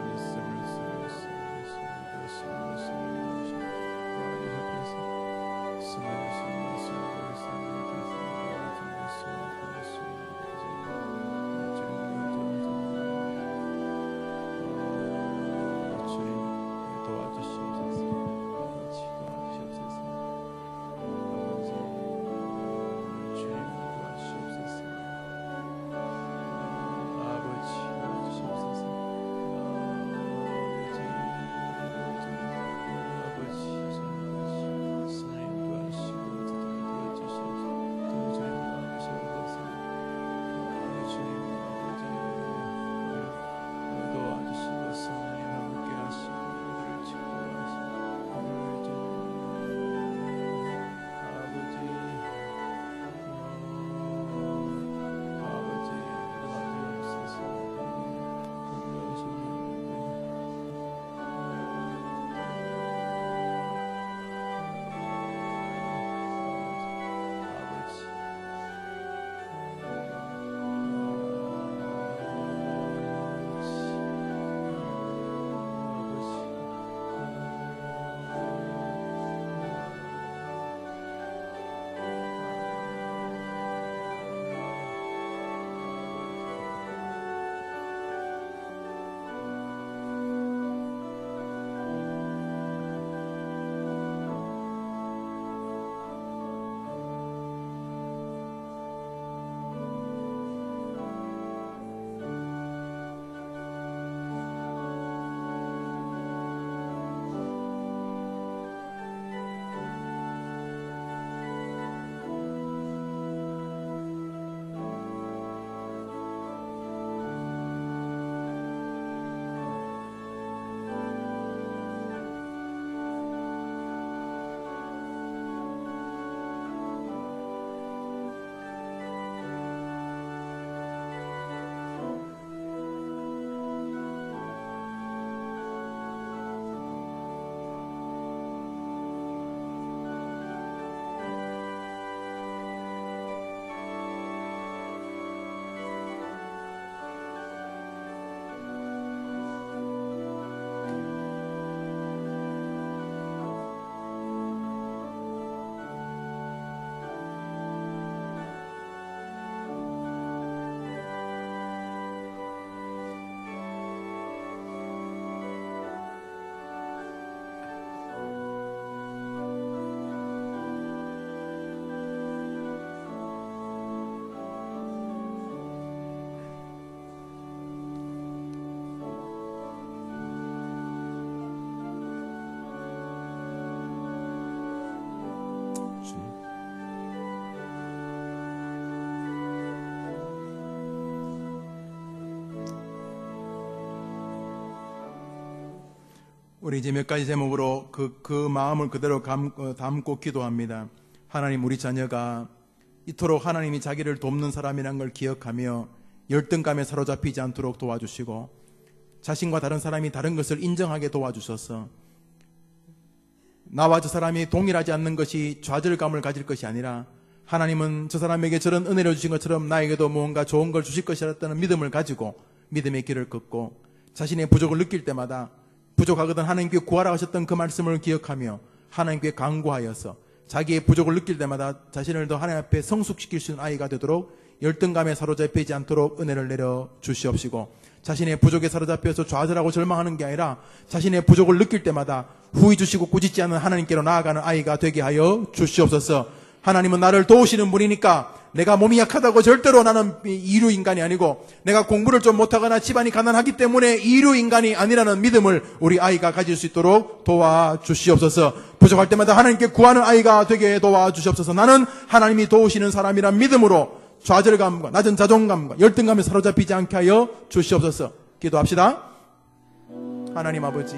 우리 이제 몇 가지 제목으로 그 마음을 그대로 담고 기도합니다. 하나님, 우리 자녀가 이토록 하나님이 자기를 돕는 사람이란 걸 기억하며 열등감에 사로잡히지 않도록 도와주시고 자신과 다른 사람이 다른 것을 인정하게 도와주셔서 나와 저 사람이 동일하지 않는 것이 좌절감을 가질 것이 아니라 하나님은 저 사람에게 저런 은혜를 주신 것처럼 나에게도 무언가 좋은 걸 주실 것이라는 믿음을 가지고 믿음의 길을 걷고 자신의 부족을 느낄 때마다 부족하거든 하나님께 구하라 하셨던 그 말씀을 기억하며 하나님께 간구하여서 자기의 부족을 느낄 때마다 자신을 더 하나님 앞에 성숙시킬 수 있는 아이가 되도록 열등감에 사로잡히지 않도록 은혜를 내려 주시옵시고, 자신의 부족에 사로잡혀서 좌절하고 절망하는 게 아니라 자신의 부족을 느낄 때마다 후회 주시고 꾸짖지 않는 하나님께로 나아가는 아이가 되게 하여 주시옵소서. 하나님은 나를 도우시는 분이니까 내가 몸이 약하다고 절대로 나는 이류 인간이 아니고, 내가 공부를 좀 못하거나 집안이 가난하기 때문에 이류 인간이 아니라는 믿음을 우리 아이가 가질 수 있도록 도와주시옵소서. 부족할 때마다 하나님께 구하는 아이가 되게 도와주시옵소서. 나는 하나님이 도우시는 사람이란 믿음으로 좌절감과 낮은 자존감과 열등감에 사로잡히지 않게 하여 주시옵소서. 기도합시다. 하나님 아버지,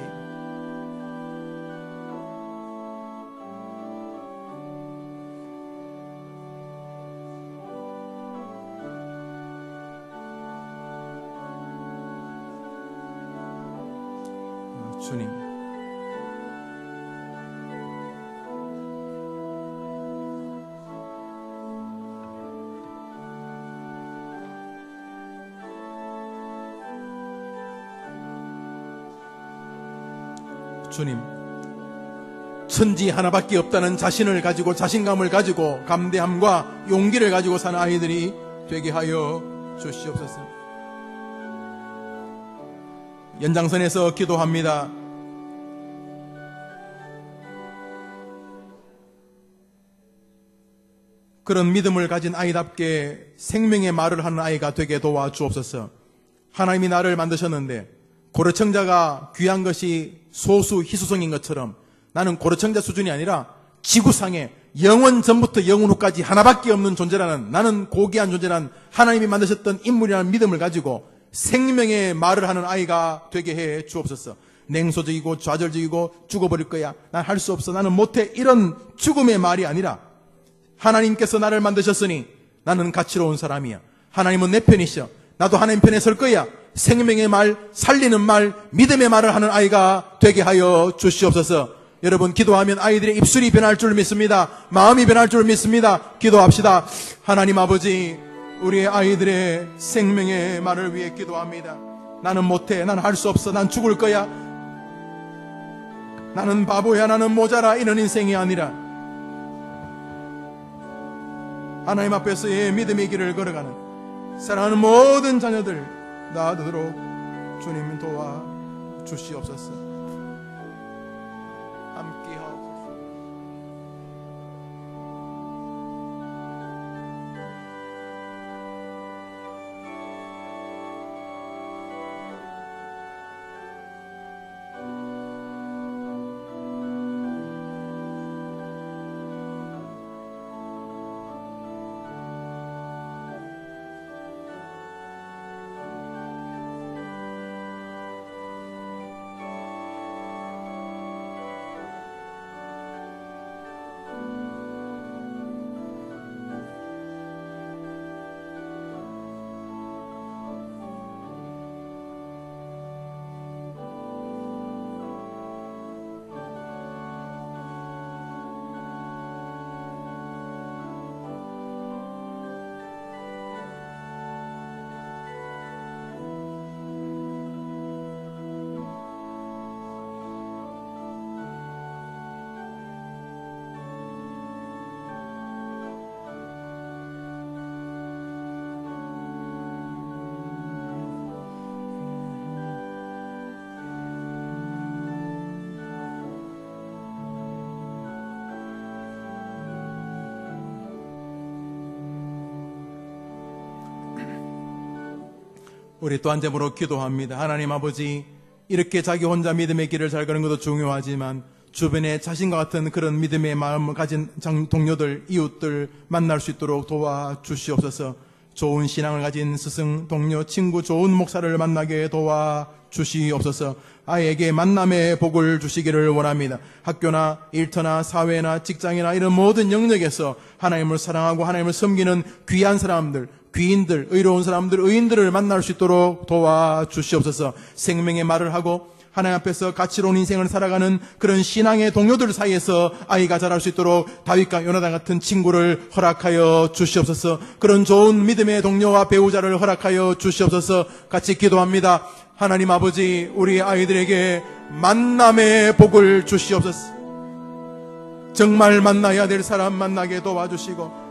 주님, 주님, 천지 하나밖에 없다는 자신을 가지고 자신감을 가지고 감대함과 용기를 가지고 사는 아이들이 되게 하여 주시옵소서. 연장선에서 기도합니다. 그런 믿음을 가진 아이답게 생명의 말을 하는 아이가 되게 도와주옵소서. 하나님이 나를 만드셨는데 고려청자가 귀한 것이 소수 희소성인 것처럼 나는 고려청자 수준이 아니라 지구상에 영원 전부터 영원 후까지 하나밖에 없는 존재라는, 나는 고귀한 존재라는 하나님이 만드셨던 인물이라는 믿음을 가지고 생명의 말을 하는 아이가 되게 해 주옵소서. 냉소적이고 좌절적이고 죽어버릴 거야, 난 할 수 없어, 나는 못해, 이런 죽음의 말이 아니라 하나님께서 나를 만드셨으니 나는 가치로운 사람이야, 하나님은 내 편이셔, 나도 하나님 편에 설 거야, 생명의 말, 살리는 말, 믿음의 말을 하는 아이가 되게 하여 주시옵소서. 여러분, 기도하면 아이들의 입술이 변할 줄 믿습니다. 마음이 변할 줄 믿습니다. 기도합시다. 하나님 아버지, 우리의 아이들의 생명의 말을 위해 기도합니다. 나는 못해, 난 할 수 없어, 난 죽을 거야, 나는 바보야, 나는 모자라, 이런 인생이 아니라 하나님 앞에서의 믿음의 길을 걸어가는 사랑하는 모든 자녀들 낳아도록 주님 도와 주시옵소서. 함께 하옵소서. 우리 또 한 점으로 기도합니다. 하나님 아버지, 이렇게 자기 혼자 믿음의 길을 잘 가는 것도 중요하지만 주변에 자신과 같은 그런 믿음의 마음을 가진 동료들, 이웃들 만날 수 있도록 도와주시옵소서. 좋은 신앙을 가진 스승, 동료, 친구, 좋은 목사를 만나게 도와주시옵소서. 아이에게 만남의 복을 주시기를 원합니다. 학교나 일터나 사회나 직장이나 이런 모든 영역에서 하나님을 사랑하고 하나님을 섬기는 귀한 사람들, 귀인들, 의로운 사람들, 의인들을 만날 수 있도록 도와주시옵소서. 생명의 말을 하고 하나님 앞에서 가치로운 인생을 살아가는 그런 신앙의 동료들 사이에서 아이가 자랄 수 있도록 다윗과 요나단 같은 친구를 허락하여 주시옵소서. 그런 좋은 믿음의 동료와 배우자를 허락하여 주시옵소서. 같이 기도합니다. 하나님 아버지, 우리 아이들에게 만남의 복을 주시옵소서. 정말 만나야 될 사람 만나게 도와주시고,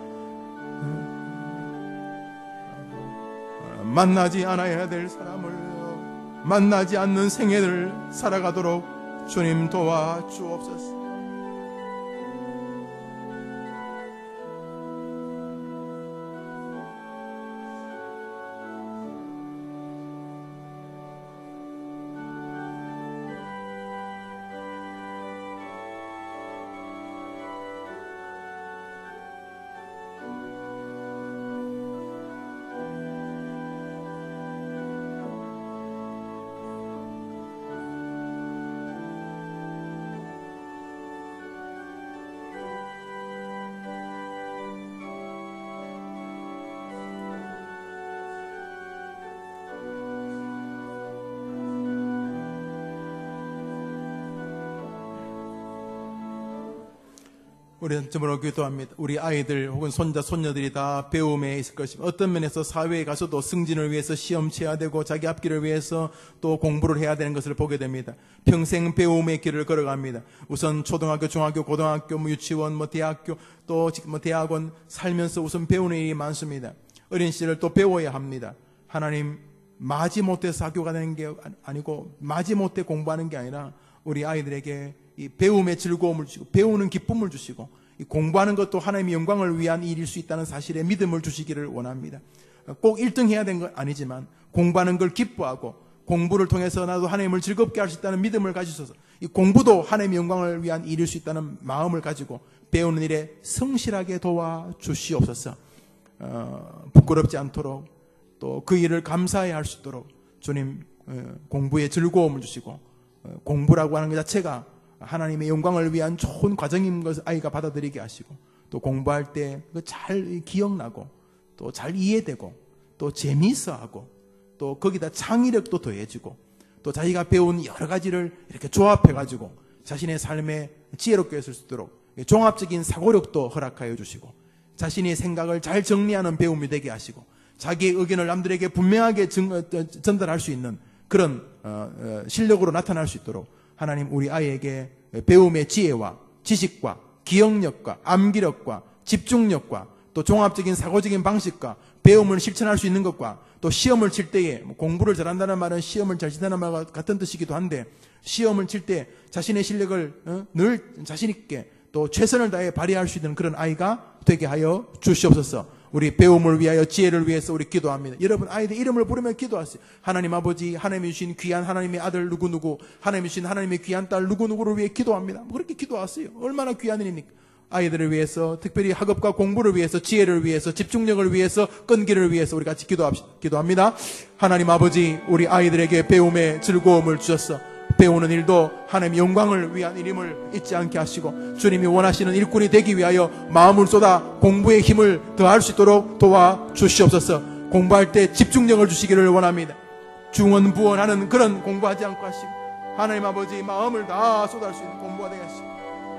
만나지 않아야 될 사람을 만나지 않는 생애를 살아가도록 주님 도와주옵소서. 우리는 점으로 기도합니다. 우리 아이들 혹은 손자, 손녀들이 다 배움에 있을 것입니다. 어떤 면에서 사회에 가서도 승진을 위해서 시험 쳐야 되고 자기 앞길을 위해서 또 공부를 해야 되는 것을 보게 됩니다. 평생 배움의 길을 걸어갑니다. 우선 초등학교, 중학교, 고등학교, 유치원, 대학교, 또 대학원 살면서 우선 배우는 일이 많습니다. 어린 시절을 또 배워야 합니다. 하나님, 마지못해서 학교 가는 게 아니고 마지못해 공부하는 게 아니라 우리 아이들에게 이 배움의 즐거움을 주시고 배우는 기쁨을 주시고 이 공부하는 것도 하나님의 영광을 위한 일일 수 있다는 사실에 믿음을 주시기를 원합니다. 꼭 1등 해야 되는 건 아니지만 공부하는 걸 기뻐하고 공부를 통해서 나도 하나님을 즐겁게 할 수 있다는 믿음을 가지셔서 이 공부도 하나님의 영광을 위한 일일 수 있다는 마음을 가지고 배우는 일에 성실하게 도와주시옵소서. 부끄럽지 않도록 또 그 일을 감사해 할 수 있도록 주님 공부에 즐거움을 주시고 공부라고 하는 것 자체가 하나님의 영광을 위한 좋은 과정인 것을 아이가 받아들이게 하시고 또 공부할 때 잘 기억나고 또 잘 이해되고 또 재미있어하고 또 거기다 창의력도 더해지고 또 자기가 배운 여러 가지를 이렇게 조합해가지고 자신의 삶에 지혜롭게 쓸 수 있도록 종합적인 사고력도 허락하여 주시고 자신의 생각을 잘 정리하는 배움이 되게 하시고 자기의 의견을 남들에게 분명하게 전달할 수 있는 그런 실력으로 나타날 수 있도록 하나님 우리 아이에게 배움의 지혜와 지식과 기억력과 암기력과 집중력과 또 종합적인 사고적인 방식과 배움을 실천할 수 있는 것과 또 시험을 칠 때에 공부를 잘한다는 말은 시험을 잘 친다는 말과 같은 뜻이기도 한데 시험을 칠 때 자신의 실력을 늘 자신 있게 또 최선을 다해 발휘할 수 있는 그런 아이가 되게 하여 주시옵소서. 우리 배움을 위하여 지혜를 위해서 우리 기도합니다. 여러분 아이들 이름을 부르며 기도하세요. 하나님 아버지, 하나님이 주신 귀한 하나님의 아들 누구누구, 하나님이 주신 하나님의 귀한 딸 누구누구를 위해 기도합니다. 그렇게 기도하세요. 얼마나 귀한 일입니까? 아이들을 위해서, 특별히 학업과 공부를 위해서, 지혜를 위해서, 집중력을 위해서, 끈기를 위해서 우리 같이 기도합니다. 하나님 아버지, 우리 아이들에게 배움의 즐거움을 주셨어. 배우는 일도 하나님의 영광을 위한 일임을 잊지 않게 하시고 주님이 원하시는 일꾼이 되기 위하여 마음을 쏟아 공부의 힘을 더할 수 있도록 도와주시옵소서. 공부할 때 집중력을 주시기를 원합니다. 중언부언하는 그런 공부하지 않고 하시고 하나님 아버지 마음을 다 쏟아할 수 있는 공부가 되게 하시고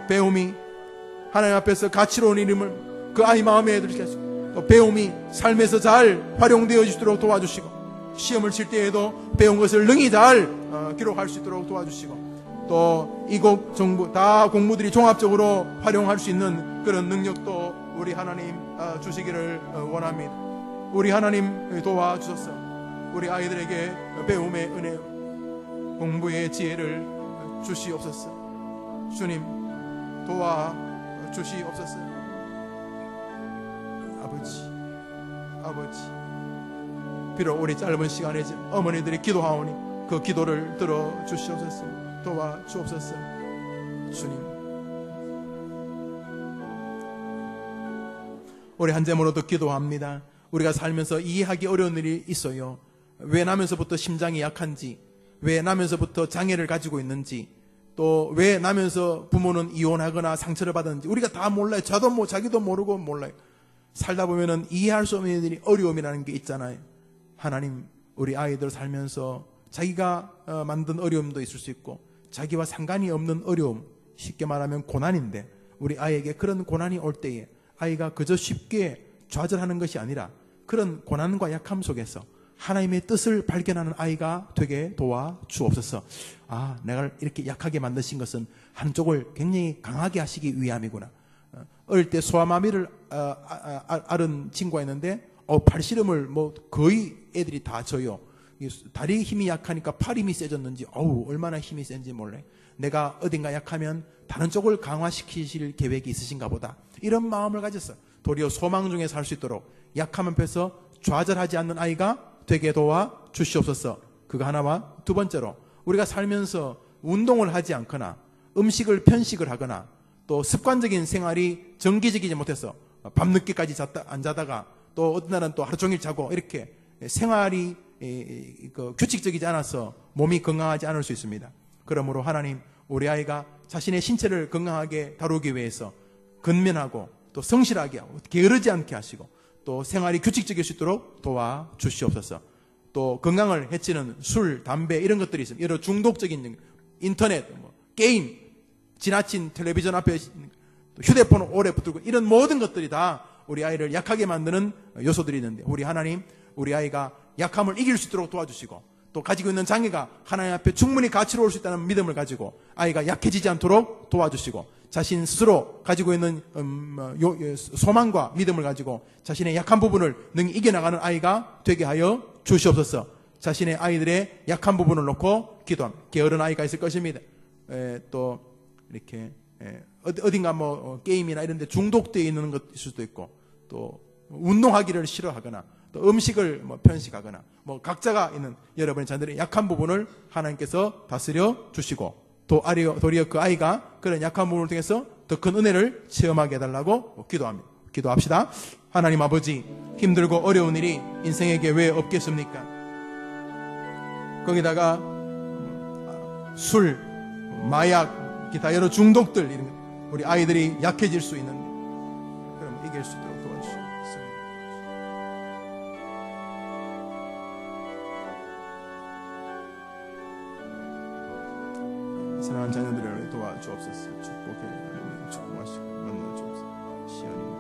배움이 하나님 앞에서 가치로운 이름을 그 아이 마음에 들게 하시고 또 배움이 삶에서 잘 활용되어지도록 도와주시고 시험을 칠 때에도 배운 것을 능히 잘 기록할 수 있도록 도와주시고 또 이국 정부 다 공부들이 종합적으로 활용할 수 있는 그런 능력도 우리 하나님 주시기를 원합니다. 우리 하나님 도와주셔서 우리 아이들에게 배움의 은혜 공부의 지혜를 주시옵소서. 주님 도와주시옵소서. 아버지 비록 우리 짧은 시간에 어머니들이 기도하오니 그 기도를 들어주시옵소서. 도와주옵소서. 주님 우리 한 점으로도 기도합니다. 우리가 살면서 이해하기 어려운 일이 있어요. 왜 나면서부터 심장이 약한지, 왜 나면서부터 장애를 가지고 있는지, 또 왜 나면서 부모는 이혼하거나 상처를 받았는지 우리가 다 몰라요. 자기도 모르고 몰라요. 살다 보면은 이해할 수 없는 일이 어려움이라는 게 있잖아요. 하나님 우리 아이들 살면서 자기가 만든 어려움도 있을 수 있고 자기와 상관이 없는 어려움, 쉽게 말하면 고난인데 우리 아이에게 그런 고난이 올 때에 아이가 그저 쉽게 좌절하는 것이 아니라 그런 고난과 약함 속에서 하나님의 뜻을 발견하는 아이가 되게 도와주옵소서. 아, 내가 이렇게 약하게 만드신 것은 한쪽을 굉장히 강하게 하시기 위함이구나. 어릴 때 소아마비를 앓은 친구가 있는데 팔씨름을 뭐 거의 애들이 다 져요. 다리 힘이 약하니까 팔 힘이 세졌는지 얼마나 힘이 센지 몰래. 내가 어딘가 약하면 다른 쪽을 강화시키실 계획이 있으신가 보다. 이런 마음을 가졌어. 도리어 소망 중에 살 수 있도록 약함 앞에서 좌절하지 않는 아이가 되게 도와주시옵소서. 그거 하나와 두 번째로 우리가 살면서 운동을 하지 않거나 음식을 편식을 하거나 또 습관적인 생활이 정기적이지 못해서 밤늦게까지 안 자다가 또 어떤 날은 또 하루 종일 자고 이렇게 생활이 규칙적이지 않아서 몸이 건강하지 않을 수 있습니다. 그러므로 하나님, 우리 아이가 자신의 신체를 건강하게 다루기 위해서 근면하고 또 성실하게 하고 게으르지 않게 하시고 또 생활이 규칙적일 수 있도록 도와주시옵소서. 또 건강을 해치는 술, 담배 이런 것들이 있습니다. 여러 중독적인 인터넷, 게임, 지나친 텔레비전 앞에 휴대폰을 오래 붙들고 이런 모든 것들이 다 우리 아이를 약하게 만드는 요소들이 있는데 우리 하나님, 우리 아이가 약함을 이길 수 있도록 도와주시고 또 가지고 있는 장애가 하나님 앞에 충분히 가치로울 수 있다는 믿음을 가지고 아이가 약해지지 않도록 도와주시고 자신 스스로 가지고 있는 소망과 믿음을 가지고 자신의 약한 부분을 능히 이겨나가는 아이가 되게 하여 주시옵소서. 자신의 아이들의 약한 부분을 놓고 기도합니다. 게으른 아이가 있을 것입니다. 또 이렇게 어딘가 게임이나 이런 데 중독되어 있는 것일 수도 있고 또 운동하기를 싫어하거나 또 음식을 편식하거나 각자가 있는 여러분의 자녀들의 약한 부분을 하나님께서 다스려 주시고 또 도리어 그 아이가 그런 약한 부분을 통해서 더 큰 은혜를 체험하게 해달라고 기도합니다. 기도합시다. 하나님 아버지, 힘들고 어려운 일이 인생에게 왜 없겠습니까? 거기다가 술, 마약, 기타 여러 중독들 이런 것, 우리 아이들이 약해질 수 있는데 그럼 이길 수 있도록 도와주시옵소서. 사랑하는 자녀들을 도와주옵소서. 축복하시고 만나주옵소서. 시간이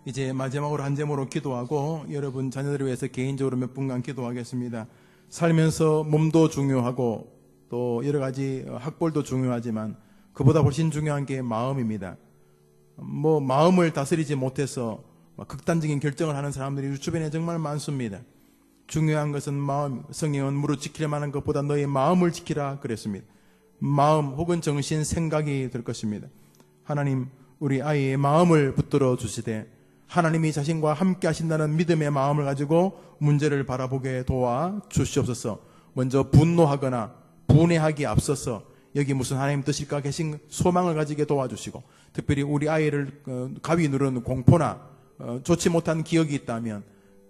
이제 마지막으로 한 제목으로 기도하고 여러분 자녀들을 위해서 개인적으로 몇 분간 기도하겠습니다. 살면서 몸도 중요하고 또 여러 가지 학벌도 중요하지만 그보다 훨씬 중요한 게 마음입니다. 마음을 다스리지 못해서 극단적인 결정을 하는 사람들이 주변에 정말 많습니다. 중요한 것은 마음. 성경은 무릇 지킬 만한 것보다 너의 마음을 지키라 그랬습니다. 마음 혹은 정신, 생각이 될 것입니다. 하나님, 우리 아이의 마음을 붙들어 주시되 하나님이 자신과 함께 하신다는 믿음의 마음을 가지고 문제를 바라보게 도와 주시옵소서. 먼저 분노하거나 분해하기에 앞서서 여기 무슨 하나님 뜻일까 계신 소망을 가지게 도와주시고, 특별히 우리 아이를 가위 누르는 공포나 좋지 못한 기억이 있다면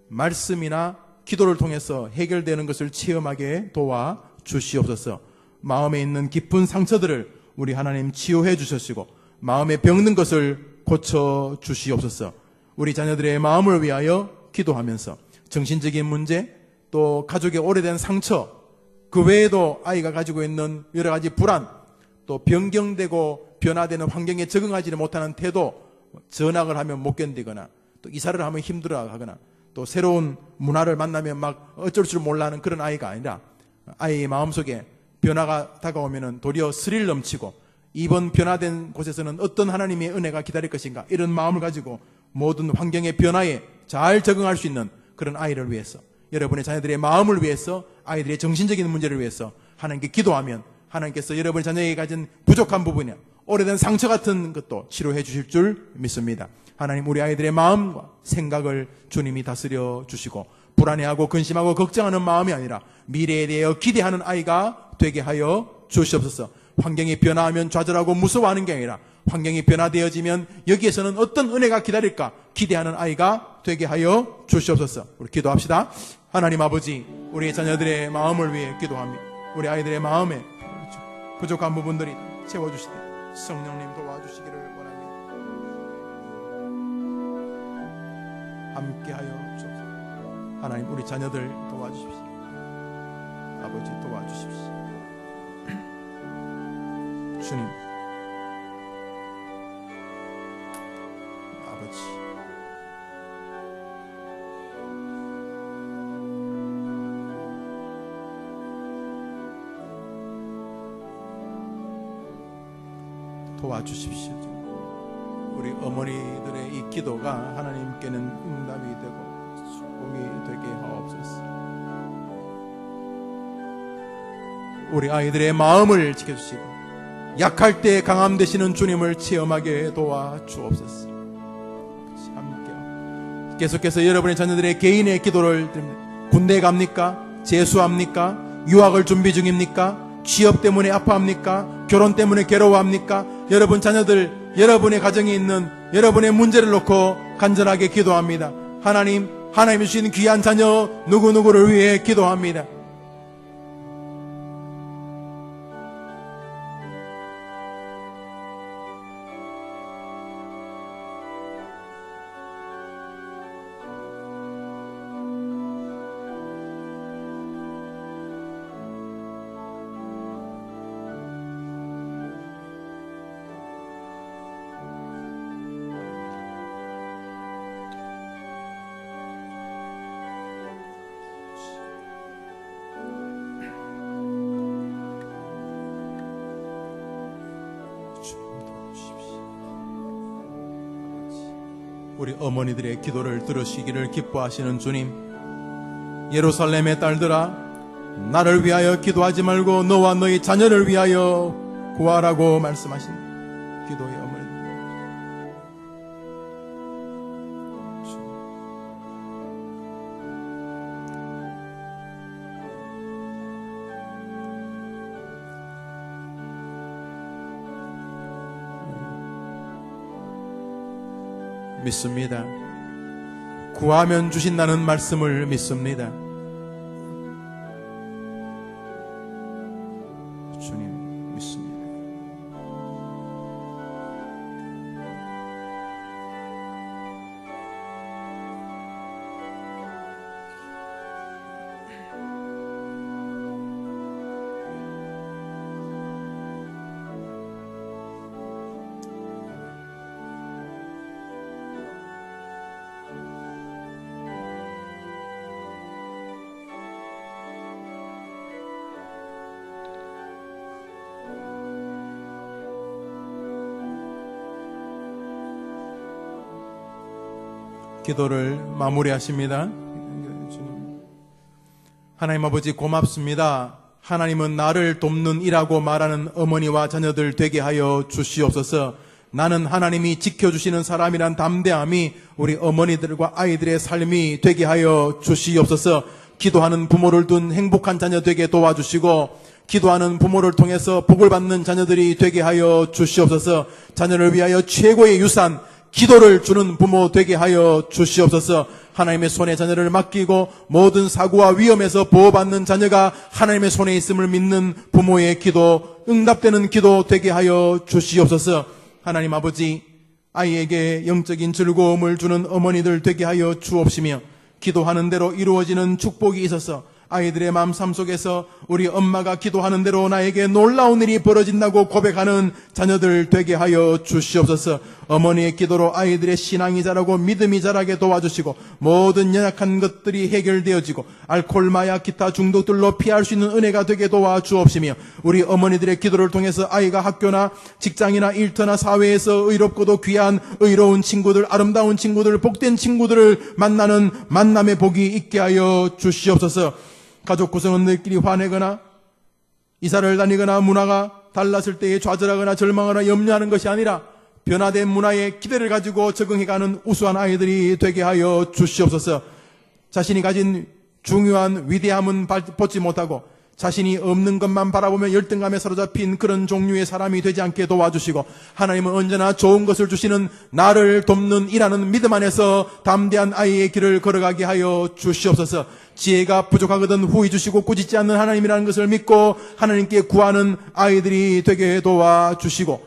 말씀이나 기도를 통해서 해결되는 것을 체험하게 도와주시옵소서. 마음에 있는 깊은 상처들을 우리 하나님 치유해 주시고 마음에 병든 것을 고쳐주시옵소서. 우리 자녀들의 마음을 위하여 기도하면서 정신적인 문제, 또 가족의 오래된 상처, 그 외에도 아이가 가지고 있는 여러 가지 불안, 또 변경되고 변화되는 환경에 적응하지 못하는 태도, 전학을 하면 못 견디거나 또 이사를 하면 힘들어하거나 또 새로운 문화를 만나면 막 어쩔 줄 몰라 하는 그런 아이가 아니라, 아이의 마음속에 변화가 다가오면 도리어 스릴 넘치고 이번 변화된 곳에서는 어떤 하나님의 은혜가 기다릴 것인가, 이런 마음을 가지고 모든 환경의 변화에 잘 적응할 수 있는 그런 아이를 위해서, 여러분의 자녀들의 마음을 위해서, 아이들의 정신적인 문제를 위해서 하나님께 기도하면 하나님께서 여러분의 자녀에게 가진 부족한 부분이나 오래된 상처 같은 것도 치료해 주실 줄 믿습니다. 하나님, 우리 아이들의 마음과 생각을 주님이 다스려 주시고 불안해하고 근심하고 걱정하는 마음이 아니라 미래에 대해 기대하는 아이가 되게 하여 주시옵소서. 환경이 변화하면 좌절하고 무서워하는 게 아니라 환경이 변화되어지면 여기에서는 어떤 은혜가 기다릴까 기대하는 아이가 되게 하여 주시옵소서. 우리 기도합시다. 하나님 아버지, 우리 자녀들의 마음을 위해 기도합니다. 우리 아이들의 마음에 부족한 부분들이 채워주시되 성령님 도와주시기를 원합니다. 함께하여 주옵소서. 하나님, 우리 자녀들 도와주십시오. 아버지, 도와주십시오. 주님, 아버지, 도와주십시오. 우리 어머니들의 이 기도가 하나님께는 응답이 되고 축복이 되게 하옵소서. 우리 아이들의 마음을 지켜주시고 약할 때 강함 되시는 주님을 체험하게 도와주옵소서. 함께 계속해서 여러분의 자녀들의 개인의 기도를 드립니다. 군대 갑니까? 재수합니까? 유학을 준비 중입니까? 취업 때문에 아파합니까? 결혼 때문에 괴로워합니까? 여러분 자녀들, 여러분의 가정에 있는 여러분의 문제를 놓고 간절하게 기도합니다. 하나님이 주신 귀한 자녀 누구누구를 위해 기도합니다. 우리 어머니들의 기도를 들으시기를 기뻐하시는 주님, 예루살렘의 딸들아, 나를 위하여 기도하지 말고 너와 너희 자녀를 위하여 구하라고 말씀하신 기도의 어머니, 믿습니다. 구하면 주신다는 말씀을 믿습니다. 주님, 믿습니다. 기도를 마무리하십니다. 하나님 아버지, 고맙습니다. 하나님은 나를 돕는 이라고 말하는 어머니와 자녀들 되게 하여 주시옵소서. 나는 하나님이 지켜주시는 사람이란 담대함이 우리 어머니들과 아이들의 삶이 되게 하여 주시옵소서. 기도하는 부모를 둔 행복한 자녀 되게 도와주시고, 기도하는 부모를 통해서 복을 받는 자녀들이 되게 하여 주시옵소서. 자녀를 위하여 최고의 유산 기도를 주는 부모 되게 하여 주시옵소서. 하나님의 손에 자녀를 맡기고 모든 사고와 위험에서 보호받는 자녀가 하나님의 손에 있음을 믿는 부모의 기도, 응답되는 기도 되게 하여 주시옵소서. 하나님 아버지, 아이에게 영적인 즐거움을 주는 어머니들 되게 하여 주옵시며 기도하는 대로 이루어지는 축복이 있어서 아이들의 마음 삶 속에서 우리 엄마가 기도하는 대로 나에게 놀라운 일이 벌어진다고 고백하는 자녀들 되게 하여 주시옵소서. 어머니의 기도로 아이들의 신앙이 자라고 믿음이 자라게 도와주시고 모든 연약한 것들이 해결되어지고 알코올, 마약, 기타 중독들로 피할 수 있는 은혜가 되게 도와주옵시며 우리 어머니들의 기도를 통해서 아이가 학교나 직장이나 일터나 사회에서 의롭고도 귀한 의로운 친구들, 아름다운 친구들, 복된 친구들을 만나는 만남의 복이 있게 하여 주시옵소서. 가족 구성원들끼리 화내거나 이사를 다니거나 문화가 달랐을 때에 좌절하거나 절망하거나 염려하는 것이 아니라 변화된 문화에 기대를 가지고 적응해가는 우수한 아이들이 되게 하여 주시옵소서. 자신이 가진 중요한 위대함은 보지 못하고 자신이 없는 것만 바라보며 열등감에 사로잡힌 그런 종류의 사람이 되지 않게 도와주시고 하나님은 언제나 좋은 것을 주시는 나를 돕는 일하는 믿음 안에서 담대한 아이의 길을 걸어가게 하여 주시옵소서. 지혜가 부족하거든 후히 주시고 꾸짖지 않는 하나님이라는 것을 믿고 하나님께 구하는 아이들이 되게 도와주시고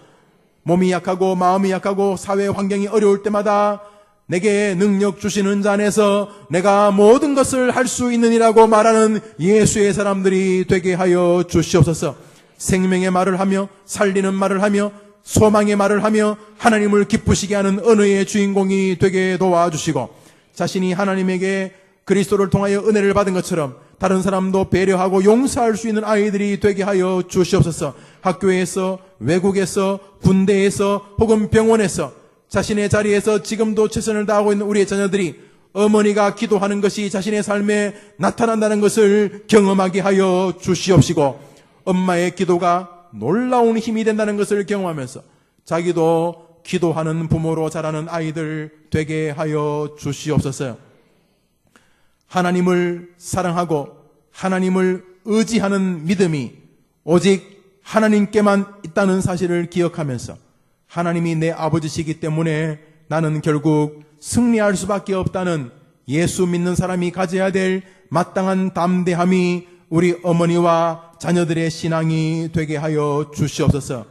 몸이 약하고 마음이 약하고 사회 환경이 어려울 때마다 내게 능력 주시는 자 안에서 내가 모든 것을 할 수 있느니라고 말하는 예수의 사람들이 되게 하여 주시옵소서. 생명의 말을 하며 살리는 말을 하며 소망의 말을 하며 하나님을 기쁘시게 하는 언어의 주인공이 되게 도와주시고 자신이 하나님에게 그리스도를 통하여 은혜를 받은 것처럼 다른 사람도 배려하고 용서할 수 있는 아이들이 되게 하여 주시옵소서. 학교에서, 외국에서, 군대에서 혹은 병원에서 자신의 자리에서 지금도 최선을 다하고 있는 우리의 자녀들이 어머니가 기도하는 것이 자신의 삶에 나타난다는 것을 경험하게 하여 주시옵시고 엄마의 기도가 놀라운 힘이 된다는 것을 경험하면서 자기도 기도하는 부모로 자라는 아이들 되게 하여 주시옵소서. 하나님을 사랑하고 하나님을 의지하는 믿음이 오직 하나님께만 있다는 사실을 기억하면서 하나님이 내 아버지시기 때문에 나는 결국 승리할 수밖에 없다는 예수 믿는 사람이 가져야 될 마땅한 담대함이 우리 어머니와 자녀들의 신앙이 되게 하여 주시옵소서.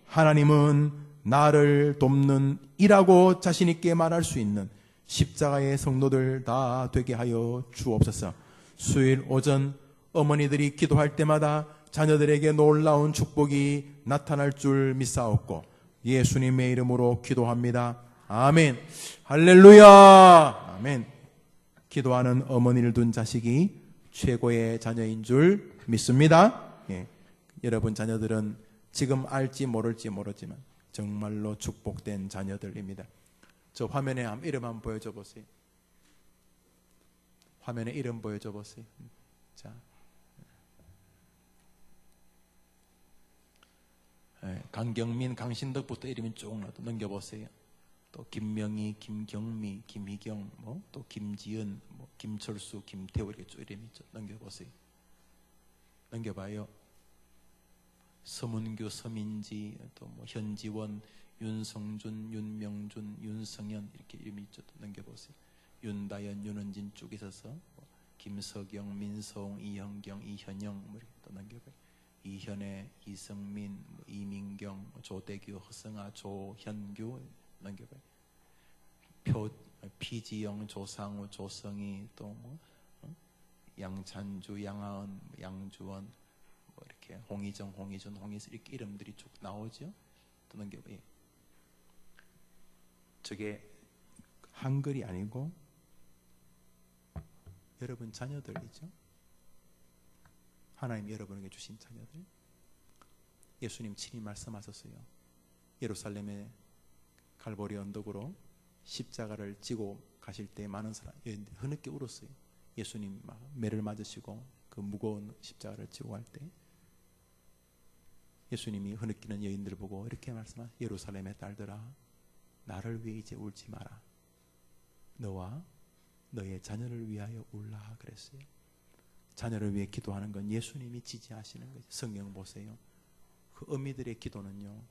하나님은 나를 돕는 이라고 자신 있게 말할 수 있는 십자가의 성도들 다 되게 하여 주옵소서. 수요일 오전 어머니들이 기도할 때마다 자녀들에게 놀라운 축복이 나타날 줄 믿사옵고 예수님의 이름으로 기도합니다. 아멘. 할렐루야. 아멘. 기도하는 어머니를 둔 자식이 최고의 자녀인 줄 믿습니다. 예. 여러분 자녀들은 지금 알지 모를지 모르지만 정말로 축복된 자녀들입니다. 저 화면에 이름 한번 보여줘 보세요. 화면에 이름 보여줘 보세요. 자, 강경민, 강신덕부터 이름이 쭉 넘겨보세요. 또 김명희, 김경미, 김희경, 또 김지은, 김철수, 김태우 이렇게 쭉 이름이 넘겨보세요. 넘겨봐요. 서문규, 서민지, 또 현지원, 윤성준, 윤명준, 윤성현 이렇게 이름이 쭉 넘겨보세요. 윤다연, 윤은진 쭉 있어서 김석영, 민성, 이현경, 이현영 이렇게 또 넘겨봐요. 이현애, 이성민, 이민경, 조대규, 허성아, 조현규 넘겨봐요. 피지영, 조상우, 조성희, 또 양찬주, 양하은, 양주원, 이렇게 홍희정, 홍희준, 홍희슬 이렇게 이름들이 쭉 나오죠. 또 넘겨봐요. 저게 한글이 아니고 여러분 자녀들이죠. 하나님 여러분에게 주신 자녀들. 예수님 친히 말씀하셨어요. 예루살렘의 갈보리 언덕으로 십자가를 지고 가실 때 많은 사람이 흐느껴 울었어요. 예수님 막 매를 맞으시고 그 무거운 십자가를 지고 갈 때 예수님이 흐느끼는 여인들을 보고 이렇게 말씀하셨어요. 예루살렘의 딸들아, 나를 위해 이제 울지 마라. 너와 너의 자녀를 위하여 울라 그랬어요. 자녀를 위해 기도하는 건 예수님이 지지하시는 거죠. 성경 보세요. 그 어미들의 기도는요,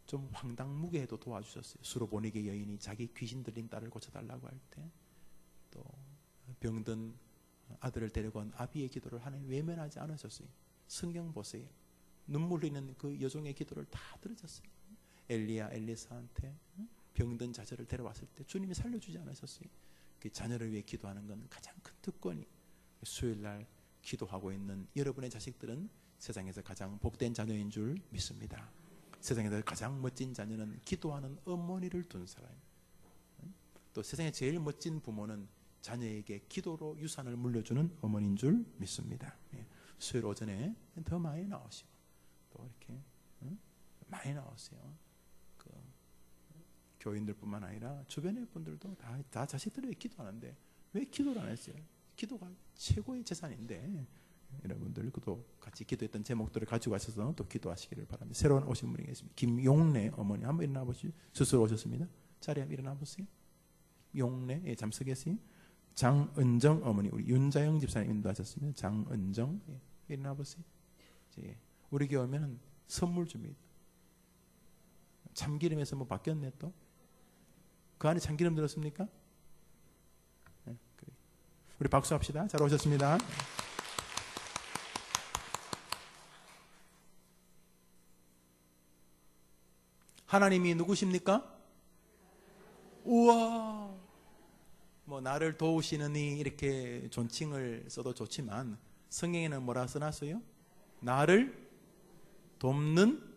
좀 황당무계해도 도와주셨어요. 수로보니게 여인이 자기 귀신 들린 딸을 고쳐달라고 할 때, 또 병든 아들을 데리고 온 아비의 기도를 하나님 외면하지 않으셨어요. 성경 보세요. 눈물 흘리는 그 여종의 기도를 다 들으셨어요. 엘리야 엘리사한테 병든 자녀를 데려왔을 때 주님이 살려주지 않으셨어요. 그 자녀를 위해 기도하는 건 가장 큰 특권이. 수요일날 기도하고 있는 여러분의 자식들은 세상에서 가장 복된 자녀인 줄 믿습니다. 세상에서 가장 멋진 자녀는 기도하는 어머니를 둔 사람. 또 세상에 제일 멋진 부모는 자녀에게 기도로 유산을 물려주는 어머니인 줄 믿습니다. 수요일 오전에 더 많이 나오시고 또 이렇게 많이 나오세요. 그 교인들뿐만 아니라 주변의 분들도 다 자식들에게 기도하는데 왜 기도를 안 했어요? 기도가 최고의 재산인데 여러분들 그도 같이 기도했던 제목들을 가지고 가셔서 또 기도하시기를 바랍니다. 새로운 오신 분이 계십니다. 김용래 어머니 한번 일어나 보시죠. 스스로 오셨습니다. 자리에 일어나 보세요. 용래, 예, 잠시 계세요. 장은정 어머니, 우리 윤자영 집사님 인도하셨습니다. 장은정, 예, 일어나 보세요. 예, 우리 교회 오면 선물 줍니다. 참기름에서 뭐 바뀌었네 또. 그 안에 참기름 들었습니까? 네, 그래. 우리 박수합시다. 잘 오셨습니다. 하나님이 누구십니까? 우와, 뭐 나를 도우시느니 이렇게 존칭을 써도 좋지만 성경에는 뭐라 써놨어요? 나를 돕는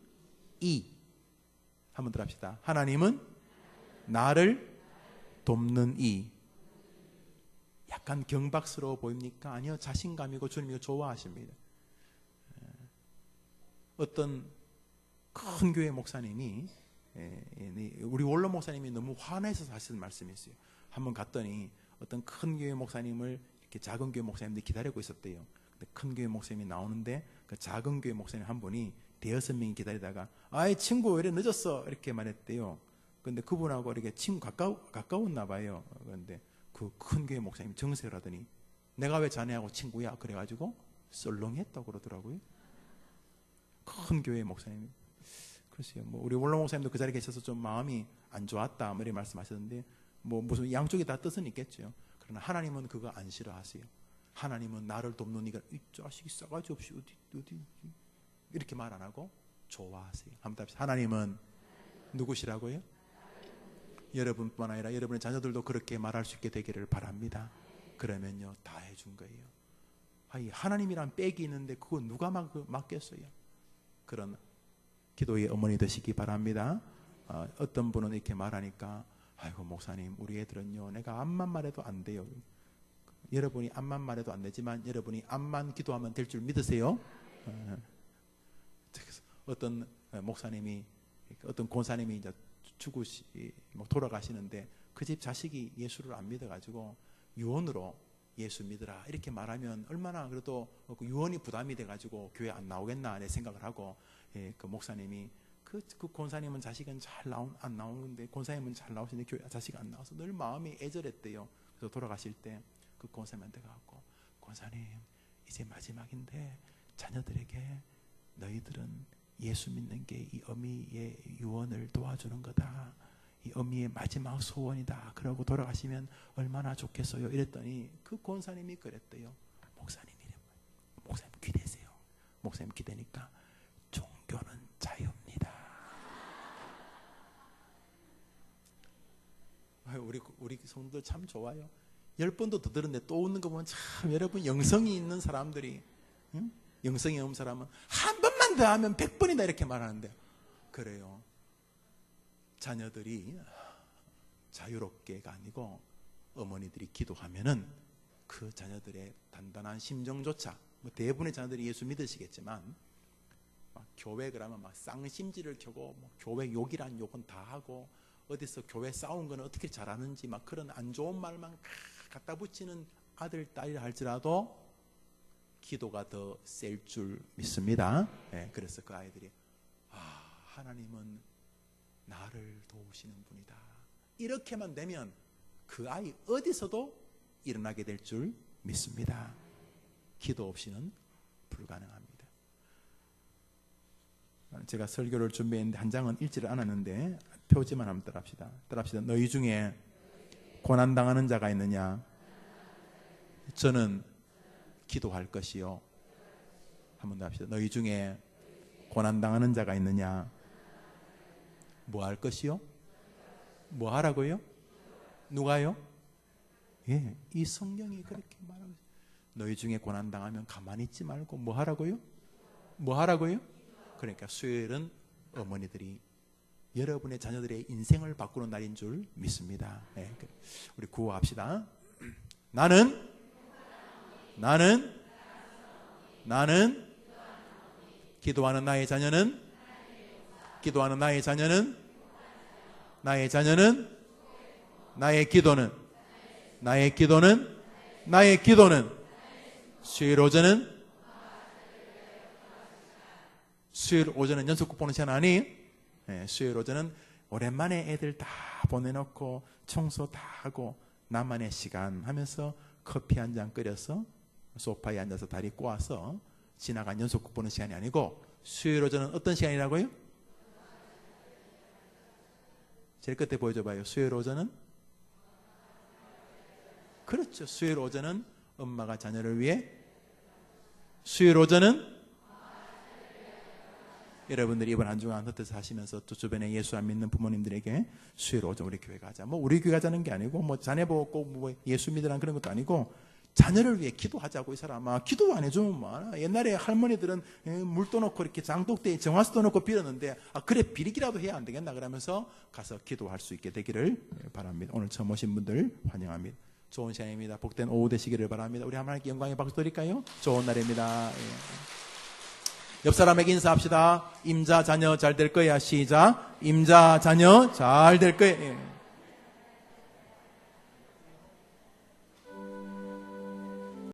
이. 한번 들읍시다. 하나님은 나를 돕는 이. 약간 경박스러워 보입니까? 아니요, 자신감이고 주님이 좋아하십니다. 어떤 큰 교회 목사님이, 우리 원로 목사님이 너무 화내서 하시는 말씀이 있어요. 한번 갔더니 어떤 큰 교회 목사님을 이렇게 작은 교회 목사님들이 기다리고 있었대요. 근데 큰 교회 목사님이 나오는데 그 작은 교회 목사님 한 분이 대여섯 명이 기다리다가 아이 친구 왜 이래 늦었어 이렇게 말했대요. 근데 그분하고 이렇게 친구 가까웠나 봐요. 그런데 그 큰 교회 목사님이 정색을 하더니 내가 왜 자네하고 친구야? 그래가지고 썰렁했다고 그러더라고요. 큰 교회 목사님이. 글쎄요, 뭐 우리 원로 목사님도 그 자리에 계셔서 좀 마음이 안 좋았다 뭐 이렇게 말씀하셨는데 뭐 무슨 양쪽이 다 뜻은 있겠죠. 그러나 하나님은 그거 안 싫어하세요. 하나님은 나를 돕는 이가 이 자식이 싸가지 없이 어디 이렇게 말 안 하고 좋아하세요. 한번 답시다. 하나님은 누구시라고요? 여러분뿐만 아니라 여러분의 자녀들도 그렇게 말할 수 있게 되기를 바랍니다. 그러면요 다 해준 거예요. 아니, 하나님이란 백이 있는데 그거 누가 맡겠어요? 그런 기도의 어머니 되시기 바랍니다. 어떤 분은 이렇게 말하니까 아이고 목사님 우리 애들은요 내가 암만 말해도 안 돼요. 여러분이 암만 말해도 안 되지만 여러분이 암만 기도하면 될 줄 믿으세요? 어떤 목사님이 어떤 권사님이 이제 돌아가시는데 그 집 자식이 예수를 안 믿어가지고 유언으로 예수 믿으라 이렇게 말하면 얼마나 그래도 그 유언이 부담이 돼가지고 교회 안 나오겠나 내 생각을 하고 그 목사님이 그 권사님은 자식은 안 나오는데 권사님은 잘 나오시는데 교회 자식이 안 나와서 늘 마음이 애절했대요. 그래서 돌아가실 때 그 권사님한테 가고 권사님 이제 마지막인데 자녀들에게 너희들은 예수 믿는 게 이 어미의 유언을 도와주는 거다. 이 어미의 마지막 소원이다. 그러고 돌아가시면 얼마나 좋겠어요. 이랬더니 그 권사님이 그랬대요. 목사님 기대세요. 목사님 기대니까 종교는 자유입니다. 우리 성도들 참 좋아요. 10번도 더 들었는데 또 웃는 거 보면 참 여러분 영성이 있는 사람들이 영성이 없는 사람은 한 번만 더 하면 100번이다 이렇게 말하는데 그래요. 자녀들이 자유롭게가 아니고 어머니들이 기도하면은 그 자녀들의 단단한 심정조차 뭐 대부분의 자녀들이 예수 믿으시겠지만 막 교회 그러면 막 쌍심지를 켜고 뭐 교회 욕이란 욕은 다 하고 어디서 교회 싸운 거는 어떻게 잘하는지 막 그런 안 좋은 말만 갖다 붙이는 아들 딸이라 할지라도 기도가 더 셀 줄 믿습니다. 그래서 그 아이들이 하나님은 나를 도우시는 분이다. 이렇게만 되면 그 아이 어디서도 일어나게 될 줄 믿습니다. 기도 없이는 불가능합니다. 제가 설교를 준비했는데 한 장은 읽지를 않았는데 표지만 한번 따라합시다. 따라합시다. 너희 중에 고난당하는 자가 있느냐? 저는 기도할 것이요. 한번 더 합시다. 너희 중에 고난당하는 자가 있느냐? 뭐 할 것이요? 뭐 하라고요? 누가요? 예, 이 성경이 그렇게 말하고 있어요. 너희 중에 고난당하면 가만히 있지 말고 뭐 하라고요? 뭐 하라고요? 그러니까 수요일은 어머니들이 여러분의 자녀들의 인생을 바꾸는 날인 줄 믿습니다. 네, 우리 구호합시다. 나는 기도하는 나의 자녀는 나의 기도는 수요일 오전은 연속극 보는 시간 아니? 네, 수요일 오전은 오랜만에 애들 다 보내놓고 청소 다 하고 나만의 시간 하면서 커피 한 잔 끓여서 소파에 앉아서 다리 꼬아서 지나간 연속극 보는 시간이 아니고 수요일 오전은 어떤 시간이라고요? 제일 끝에 보여줘봐요. 수요일 오전은? 그렇죠. 수요일 오전은 엄마가 자녀를 위해, 수요일 오전은 여러분들이 이번 한 주간 흩어져 사시면서 또 주변에 예수 안 믿는 부모님들에게 수요일 오전 우리 교회 가자. 뭐 우리 교회 가자는 게 아니고 뭐 자녀 보고 꼭 뭐 예수 믿으라는 그런 것도 아니고 자녀를 위해 기도하자고. 이 사람아 기도 안 해주면 뭐하나. 옛날에 할머니들은 물 떠놓고 이렇게 장독대에 정화수 떠놓고 빌었는데 그래 비리기라도 해야 안 되겠나 그러면서 가서 기도할 수 있게 되기를 바랍니다. 오늘 처음 오신 분들 환영합니다. 좋은 시간입니다. 복된 오후 되시기를 바랍니다. 우리 하나님께 영광의 박수 드릴까요? 좋은 날입니다. 옆 사람에게 인사합시다. 임자 자녀 잘 될 거야. 시작. 임자 자녀 잘 될 거야.